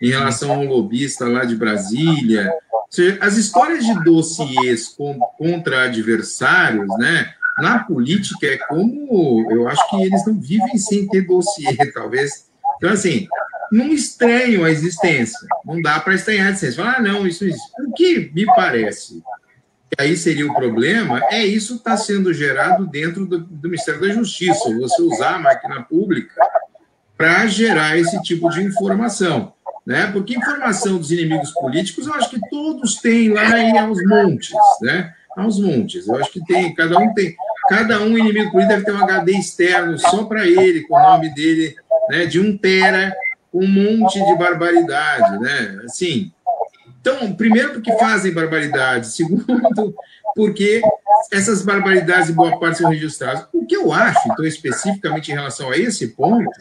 em relação a um lobista lá de Brasília. Ou seja, as histórias de dossiês contra adversários, né, na política é como... Eu acho que eles não vivem sem ter dossiê, talvez. Então, assim, não estranho a existência. Não dá para estranhar a existência. Falar, não, isso existe. O que me parece... E aí seria o problema, isso está sendo gerado dentro do Ministério da Justiça, você usar a máquina pública para gerar esse tipo de informação, né? Porque informação dos inimigos políticos, eu acho que todos têm lá aos montes, né? Aos montes, eu acho que cada um inimigo político deve ter um HD externo só para ele, com o nome dele, né? De 1 tera, com um monte de barbaridade, né? Assim... Então, primeiro, porque fazem barbaridades. Segundo, porque essas barbaridades, em boa parte, são registradas. O que eu acho, então, especificamente em relação a esse ponto...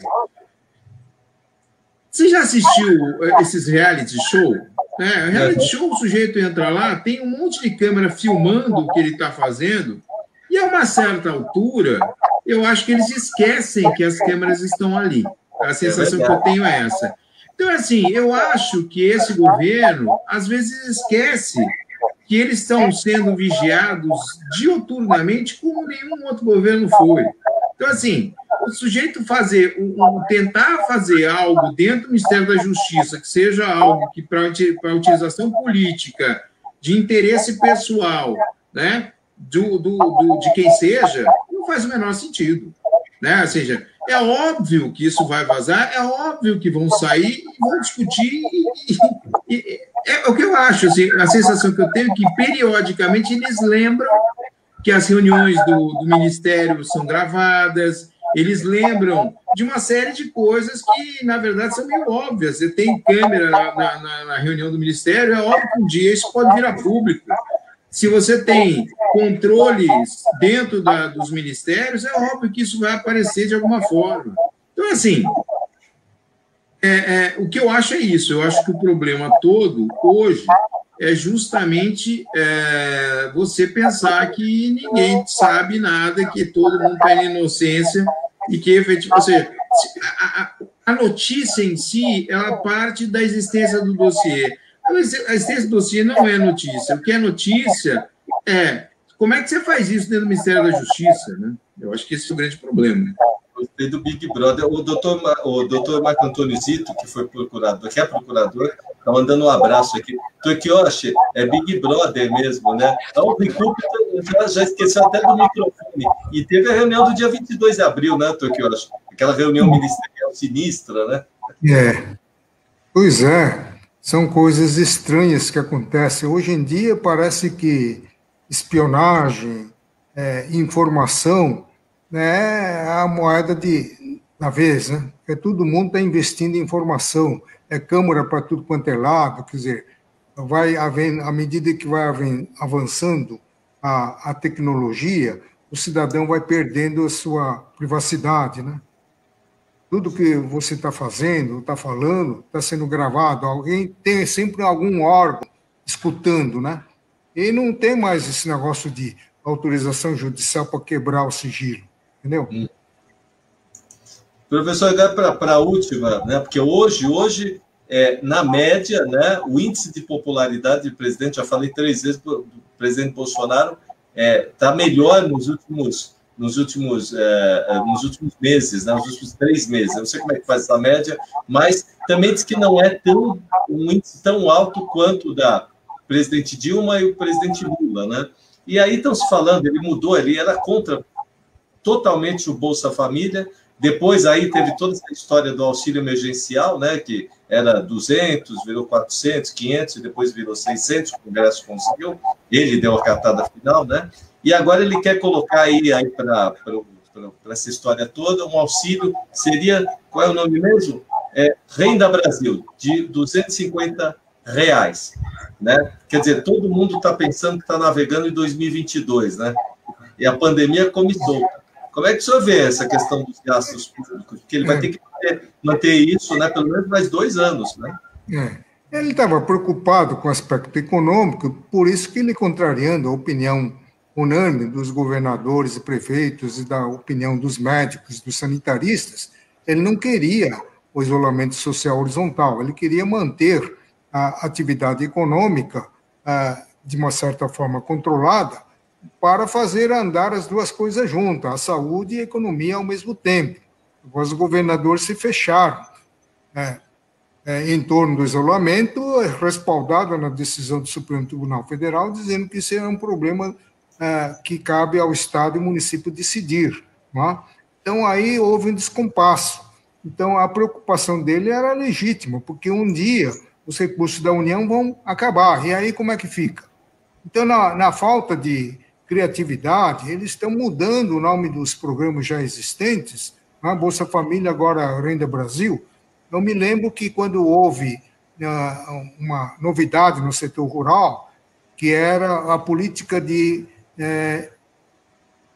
Você já assistiu esses reality show? Reality show, o sujeito entra lá, tem um monte de câmera filmando o que ele está fazendo, e a uma certa altura, eu acho que eles esquecem que as câmeras estão ali. A sensação que eu tenho é essa. Então, assim, eu acho que esse governo, às vezes, esquece que eles estão sendo vigiados diuturnamente como nenhum outro governo foi. Então, assim, o sujeito tentar fazer algo dentro do Ministério da Justiça, que seja algo que para utilização política, de interesse pessoal, né, de quem seja, não faz o menor sentido. Né? Ou seja, é óbvio que isso vai vazar, é óbvio que vão sair e vão discutir. É o que eu acho, assim, a sensação que eu tenho é que, periodicamente, eles lembram que as reuniões do Ministério são gravadas, eles lembram de uma série de coisas que, na verdade, são meio óbvias. Você tem câmera na reunião do Ministério, é óbvio que um dia isso pode vir a público. Se você tem controles dentro dos ministérios, é óbvio que isso vai aparecer de alguma forma. Então, assim, o que eu acho é isso. Eu acho que o problema todo, hoje, é justamente você pensar que ninguém sabe nada, que todo mundo tem inocência e que, efetivamente, a notícia em si, ela parte da existência do dossiê. A existência do dossiê não é notícia. O que é notícia é como é que você faz isso dentro do Ministério da Justiça, né? Eu acho que esse é o grande problema. Gostei do Big Brother. O doutor Marco Antônio Zito, que foi procurador, que é procurador, está mandando um abraço aqui. Doutor Quiotti, é Big Brother mesmo, né? Então, o Recupta já esqueceu até do microfone. E teve a reunião do dia 22 de abril, né, doutor Quiotti? Aquela reunião ministerial sinistra, né? Pois é. São coisas estranhas que acontecem. Hoje em dia, parece que espionagem, informação, né, é a moeda da vez, né? Todo mundo está investindo em informação, câmera para tudo quanto é lado, quer dizer, à medida que vai avançando a tecnologia, o cidadão vai perdendo a sua privacidade, né? Tudo que você está fazendo, está falando, está sendo gravado. Alguém tem sempre algum órgão escutando, né? E não tem mais esse negócio de autorização judicial para quebrar o sigilo, entendeu? Professor, agora para a última, né? Porque hoje na média, né, o índice de popularidade do presidente, já falei 3 vezes, do presidente Bolsonaro está melhor nos últimos meses, né, nos últimos 3 meses. Eu não sei como é que faz essa média, mas também diz que não é um índice tão alto quanto o da presidente Dilma e o presidente Lula, né? E aí estão se falando, ele mudou, ele era contra totalmente o Bolsa Família. Depois aí teve toda essa história do auxílio emergencial, né, que era 200, virou 400, 500 e depois virou 600, o Congresso conseguiu, ele deu a cartada final, né? E agora ele quer colocar aí para essa história toda um auxílio, seria, qual é o nome mesmo? Renda Brasil, de R$250, né? Quer dizer, todo mundo está pensando que está navegando em 2022, né? E a pandemia começou. Como é que o senhor vê essa questão dos gastos públicos? Porque ele vai ter que manter isso, né, pelo menos mais 2 anos, né? Ele estava preocupado com o aspecto econômico, por isso que ele, contrariando a opinião unânime dos governadores e prefeitos e da opinião dos médicos, dos sanitaristas, ele não queria o isolamento social horizontal, ele queria manter a atividade econômica de uma certa forma controlada, para fazer andar as duas coisas juntas, a saúde e a economia ao mesmo tempo. Os governadores se fecharam em torno do isolamento, respaldado na decisão do Supremo Tribunal Federal, dizendo que isso é um problema que cabe ao Estado e ao município decidir. Não é? Então, aí houve um descompasso. Então, a preocupação dele era legítima, porque um dia os recursos da União vão acabar, e aí como é que fica? Então, na falta de criatividade, eles estão mudando o nome dos programas já existentes, a Bolsa Família, agora Renda Brasil. Eu me lembro que quando houve uma novidade no setor rural, que era a política de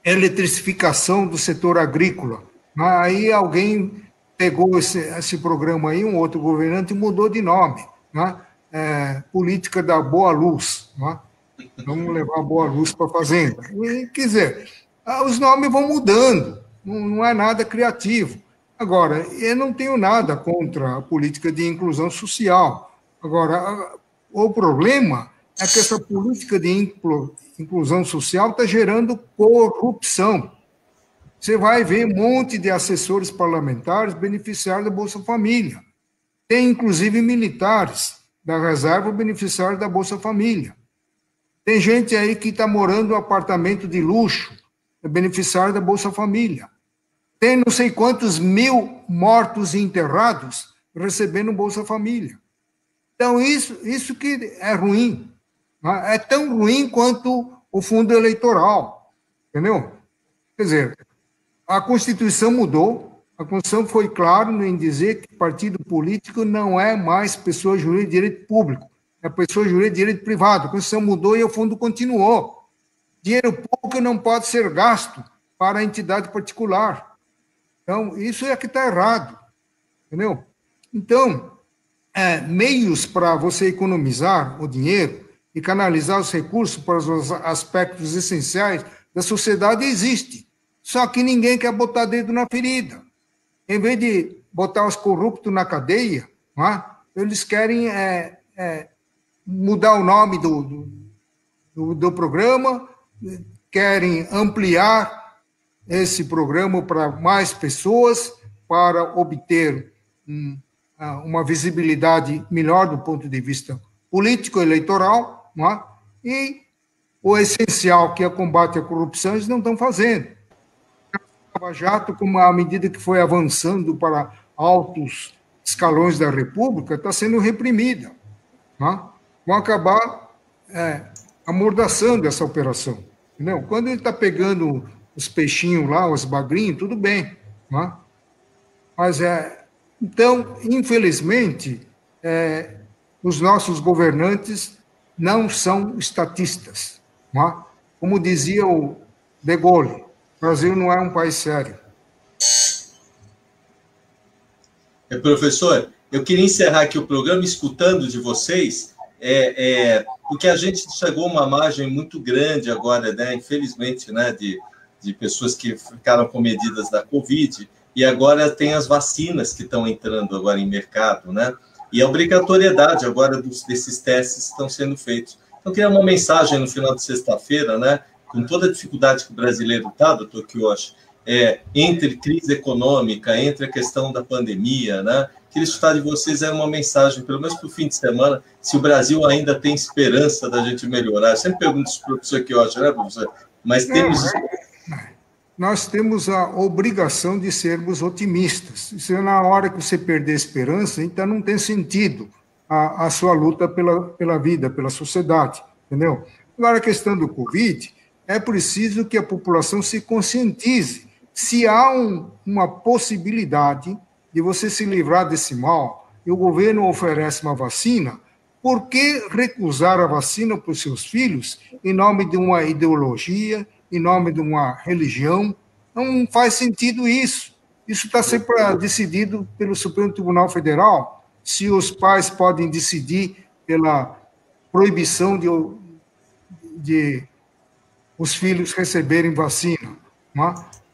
eletrificação do setor agrícola, aí alguém pegou esse programa aí, um outro governante, e mudou de nome, política da Boa Luz, vamos levar a Boa Luz para a fazenda. E, quer dizer, os nomes vão mudando, não é nada criativo. Agora, eu não tenho nada contra a política de inclusão social. Agora, o problema é que essa política de inclusão social está gerando corrupção. Você vai ver um monte de assessores parlamentares beneficiários da Bolsa Família. Tem, inclusive, militares da reserva beneficiários da Bolsa Família. Tem gente aí que está morando em um apartamento de luxo, é beneficiário da Bolsa Família. Tem não sei quantos mil mortos e enterrados recebendo Bolsa Família. Então, isso que é ruim. É tão ruim quanto o fundo eleitoral. Entendeu? Quer dizer, a Constituição mudou, a Constituição foi clara em dizer que partido político não é mais pessoa jurídica de direito público. É pessoa jurídica de direito privado. A Constituição mudou e o fundo continuou. Dinheiro público não pode ser gasto para a entidade particular. Então, isso é que está errado. Entendeu? Então, meios para você economizar o dinheiro e canalizar os recursos para os aspectos essenciais da sociedade existe. Só que ninguém quer botar dedo na ferida. Em vez de botar os corruptos na cadeia, eles querem mudar o nome do programa, querem ampliar esse programa para mais pessoas, para obter uma visibilidade melhor do ponto de vista político-eleitoral, e o essencial, que é o combate à corrupção, eles não estão fazendo. A Lava Jato, como à medida que foi avançando para altos escalões da República, está sendo reprimida. Vão acabar amordaçando essa operação. Entendeu? Quando ele está pegando os peixinhos lá, os bagrinhos, tudo bem. Mas, então, infelizmente, os nossos governantes não são estatistas. Como dizia o De Gaulle, o Brasil não é um país sério. Professor, eu queria encerrar aqui o programa escutando de vocês Porque a gente chegou a uma margem muito grande agora, né, infelizmente, né, de pessoas que ficaram comedidas da Covid, e agora tem as vacinas que estão entrando agora em mercado, né? E a obrigatoriedade agora desses testes estão sendo feitos. Então, eu queria uma mensagem no final de sexta-feira, né? Com toda a dificuldade que o brasileiro está, doutor Kiyoshi, entre crise econômica, entre a questão da pandemia, né? Queria escutar de vocês uma mensagem, pelo menos para o fim de semana, se o Brasil ainda tem esperança da gente melhorar. Eu sempre pergunto isso para o professor Kiyoshi, né, professor? Mas temos... Nós temos a obrigação de sermos otimistas. Se na hora que você perder a esperança, então não tem sentido a sua luta pela vida, pela sociedade, entendeu? Agora, a questão do Covid, é preciso que a população se conscientize. Se há uma possibilidade de você se livrar desse mal, e o governo oferece uma vacina, por que recusar a vacina para os seus filhos em nome de uma ideologia, em nome de uma religião? Não faz sentido isso. Isso está sempre decidido pelo Supremo Tribunal Federal, se os pais podem decidir pela proibição de os filhos receberem vacina.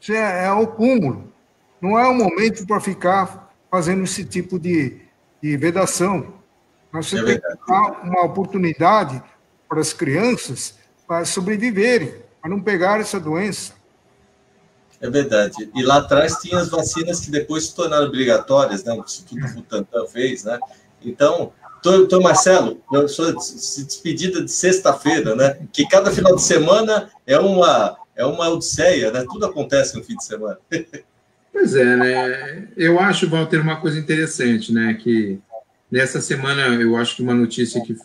Isso é o cúmulo. Não é o momento para ficar fazendo esse tipo de vedação. Mas você tem que dar uma oportunidade para as crianças para sobreviverem, para não pegar essa doença. É verdade. E lá atrás tinha as vacinas que depois se tornaram obrigatórias, né? O Instituto Butantan fez, né? Então, doutor Marcelo, professor, se despedida de sexta-feira, né? Que cada final de semana é uma odisseia, né? Tudo acontece no fim de semana. Pois é, né? Eu acho, Walter, uma coisa interessante, né? Que nessa semana eu acho que uma notícia que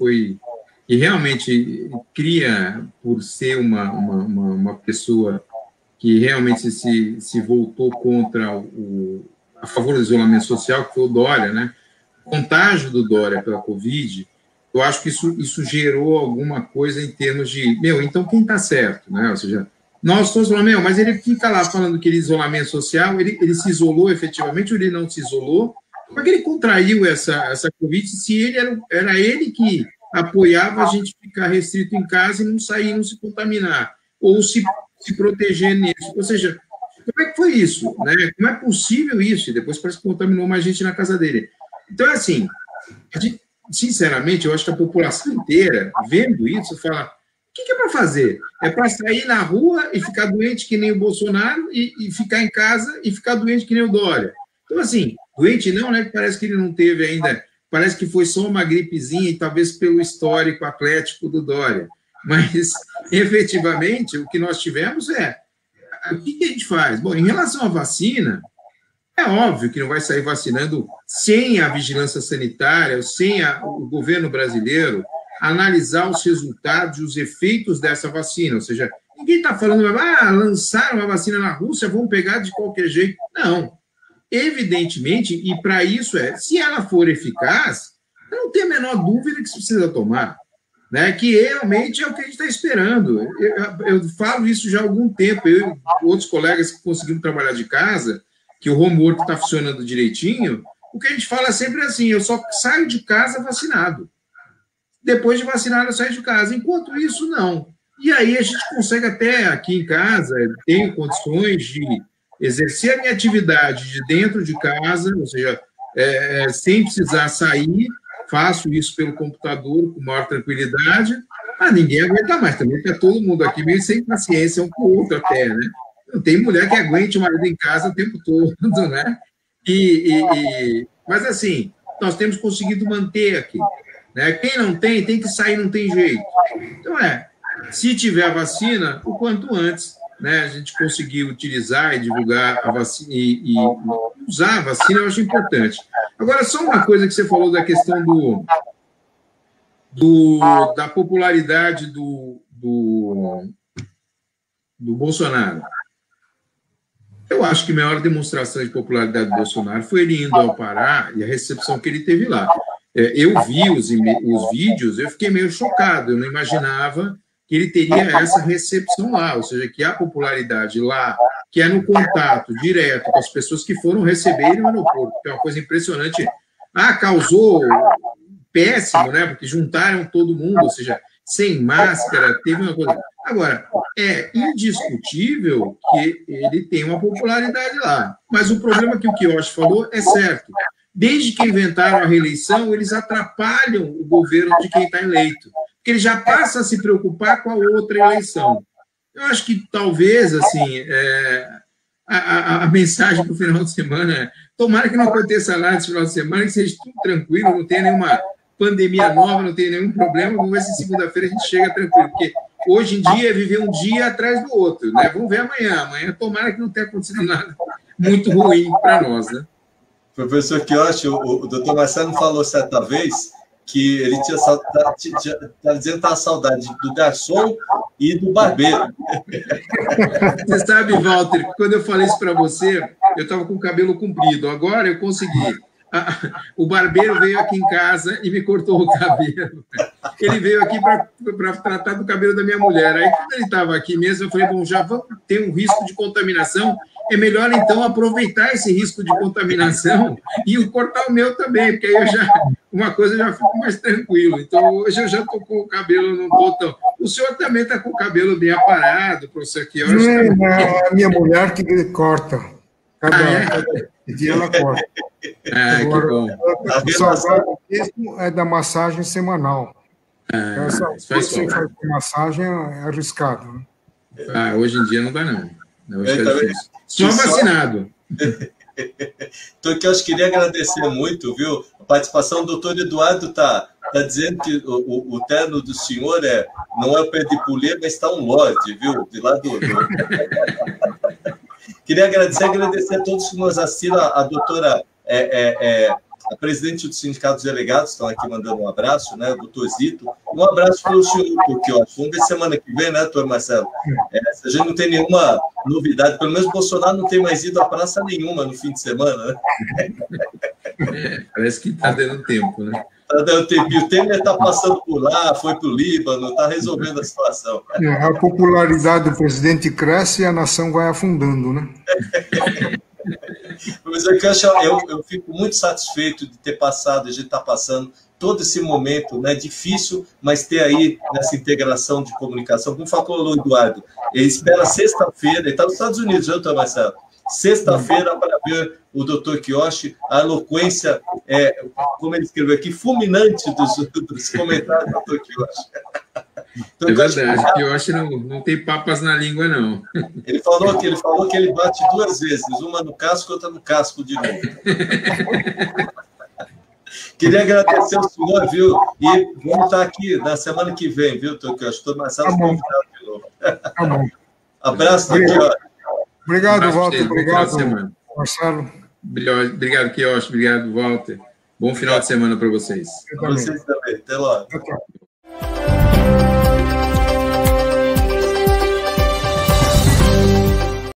realmente cria, por ser uma pessoa que realmente se voltou a favor do isolamento social, que foi o Dória, né? O contágio do Dória pela Covid, eu acho que isso gerou alguma coisa em termos de, então quem está certo, né? Ou seja, nós todos falamos, mas ele fica lá falando que ele isolamento social, ele se isolou efetivamente, ou ele não se isolou? Como é que ele contraiu essa Covid se era ele que apoiava a gente ficar restrito em casa e não sair, não se contaminar, ou se proteger nisso? Ou seja, como é que foi isso? Né? Como é possível isso? E depois parece que contaminou mais gente na casa dele. Então, assim, sinceramente, eu acho que a população inteira, vendo isso, fala, o que é para fazer? É para sair na rua e ficar doente que nem o Bolsonaro e ficar em casa e ficar doente que nem o Dória. Então, assim, doente não, né? Parece que ele não teve ainda, parece que foi só uma gripezinha e talvez pelo histórico atlético do Dória. Mas, efetivamente, o que nós tivemos o que a gente faz? Bom, em relação à vacina, é óbvio que não vai sair vacinando sem a vigilância sanitária, sem o governo brasileiro analisar os resultados e os efeitos dessa vacina. Ou seja, ninguém está falando, lançaram uma vacina na Rússia, vão pegar de qualquer jeito. Não. Evidentemente, e para isso se ela for eficaz, não tem a menor dúvida que se precisa tomar. Né, que realmente é o que a gente está esperando. Eu falo isso já há algum tempo. Eu e outros colegas que conseguimos trabalhar de casa, que o homework está funcionando direitinho, o que a gente fala sempre é assim, eu só saio de casa vacinado. Depois de vacinado, eu saio de casa. Enquanto isso, não. E aí a gente consegue até aqui em casa, tenho condições de exercer a minha atividade de dentro de casa, ou seja, sem precisar sair, faço isso pelo computador com maior tranquilidade, mas ninguém aguenta mais. Também está todo mundo aqui meio sem paciência um com o outro até, né? Não tem mulher que aguente o marido em casa o tempo todo, né? Mas, assim, nós temos conseguido manter aqui. Né? Quem não tem que sair, não tem jeito. Então, se tiver vacina, o quanto antes, né, a gente conseguir utilizar e divulgar a vacina e usar a vacina, eu acho importante. Agora, só uma coisa que você falou da questão da popularidade do Bolsonaro. Eu acho que a maior demonstração de popularidade do Bolsonaro foi ele indo ao Pará e a recepção que ele teve lá. Eu vi os vídeos, eu fiquei meio chocado, eu não imaginava que ele teria essa recepção lá, ou seja, que a popularidade lá, que é no contato direto com as pessoas que foram receber ele no aeroporto, que é uma coisa impressionante. Causou péssimo, né? Porque juntaram todo mundo, ou seja, sem máscara, teve uma coisa. Agora, é indiscutível que ele tem uma popularidade lá. Mas o problema que o Quioche falou é certo. Desde que inventaram a reeleição, eles atrapalham o governo de quem está eleito. Porque ele já passa a se preocupar com a outra eleição. Eu acho que talvez, assim, a mensagem para o final de semana é: tomara que não aconteça nada esse final de semana, que seja tudo tranquilo, não tenha nenhuma pandemia nova, não tenha nenhum problema, vamos ver se segunda-feira a gente chega tranquilo, porque hoje em dia é viver um dia atrás do outro, né? Vamos ver amanhã, tomara que não tenha acontecido nada muito ruim para nós, né? Professor Quioche, o doutor Marcelo falou certa vez que ele tinha dizendo que estava saudade do garçom e do barbeiro. Você sabe, Walter, quando eu falei isso para você, eu estava com o cabelo comprido. Agora eu consegui. O barbeiro veio aqui em casa e me cortou o cabelo. Ele veio aqui para tratar do cabelo da minha mulher. Aí, quando ele estava aqui mesmo, eu falei, bom, já vamos ter um risco de contaminação. É melhor, então, aproveitar esse risco de contaminação e cortar o meu também, porque aí uma coisa eu já fico mais tranquilo. Então, hoje eu já estou com o cabelo, não estou tão... O senhor também está com o cabelo bem aparado, professor Quioche? Não, é a minha mulher que corta. Cada dia ela corta. Agora, que bom. A saudade mesmo é da massagem semanal. Você faz massagem é arriscado, né? Hoje em dia não dá, não. Só vacinado. Então, que eu queria agradecer muito, viu? A participação do doutor Eduardo está dizendo que o terno do senhor não é o pé de pulê, mas está um lorde, viu? De lá do... Queria agradecer a todos que nos assistiram, a doutora, a presidente do Sindicato dos Delegados, estão aqui mandando um abraço, né, o doutor Zito. Um abraço para o senhor, porque vamos ver semana que vem, né, doutor Marcelo? Se a gente não tem nenhuma novidade, pelo menos o Bolsonaro não tem mais ido à praça nenhuma no fim de semana, né? Parece que está dando tempo, né? Está dando tempo. O Temer está passando por lá, foi para o Líbano, está resolvendo a situação. A popularidade do presidente cresce e a nação vai afundando, né? Mas eu fico muito satisfeito de ter passado, a gente está passando todo esse momento, né, difícil, mas ter aí nessa integração de comunicação. Como falou o Eduardo, ele espera sexta-feira, ele está nos Estados Unidos, viu, doutor Marcelo? Sexta-feira para ver o doutor Quioche, a eloquência, como ele escreveu aqui, fulminante dos comentários do doutor Quioche. Então, é verdade, Quioche não tem papas na língua, não. Ele falou que ele bate duas vezes, uma no casco e outra no casco de novo. Queria agradecer ao senhor, viu? E vamos estar aqui na semana que vem, viu, doutor Quioche? Estou Marcelo convidado de novo. Tá bom. Abraço, doutor Quioche. Obrigado, Walter. Obrigado, Marcelo. Obrigado, Quioche. Obrigado, Walter. Bom final de semana para vocês. Para vocês também. Até logo. Tchau.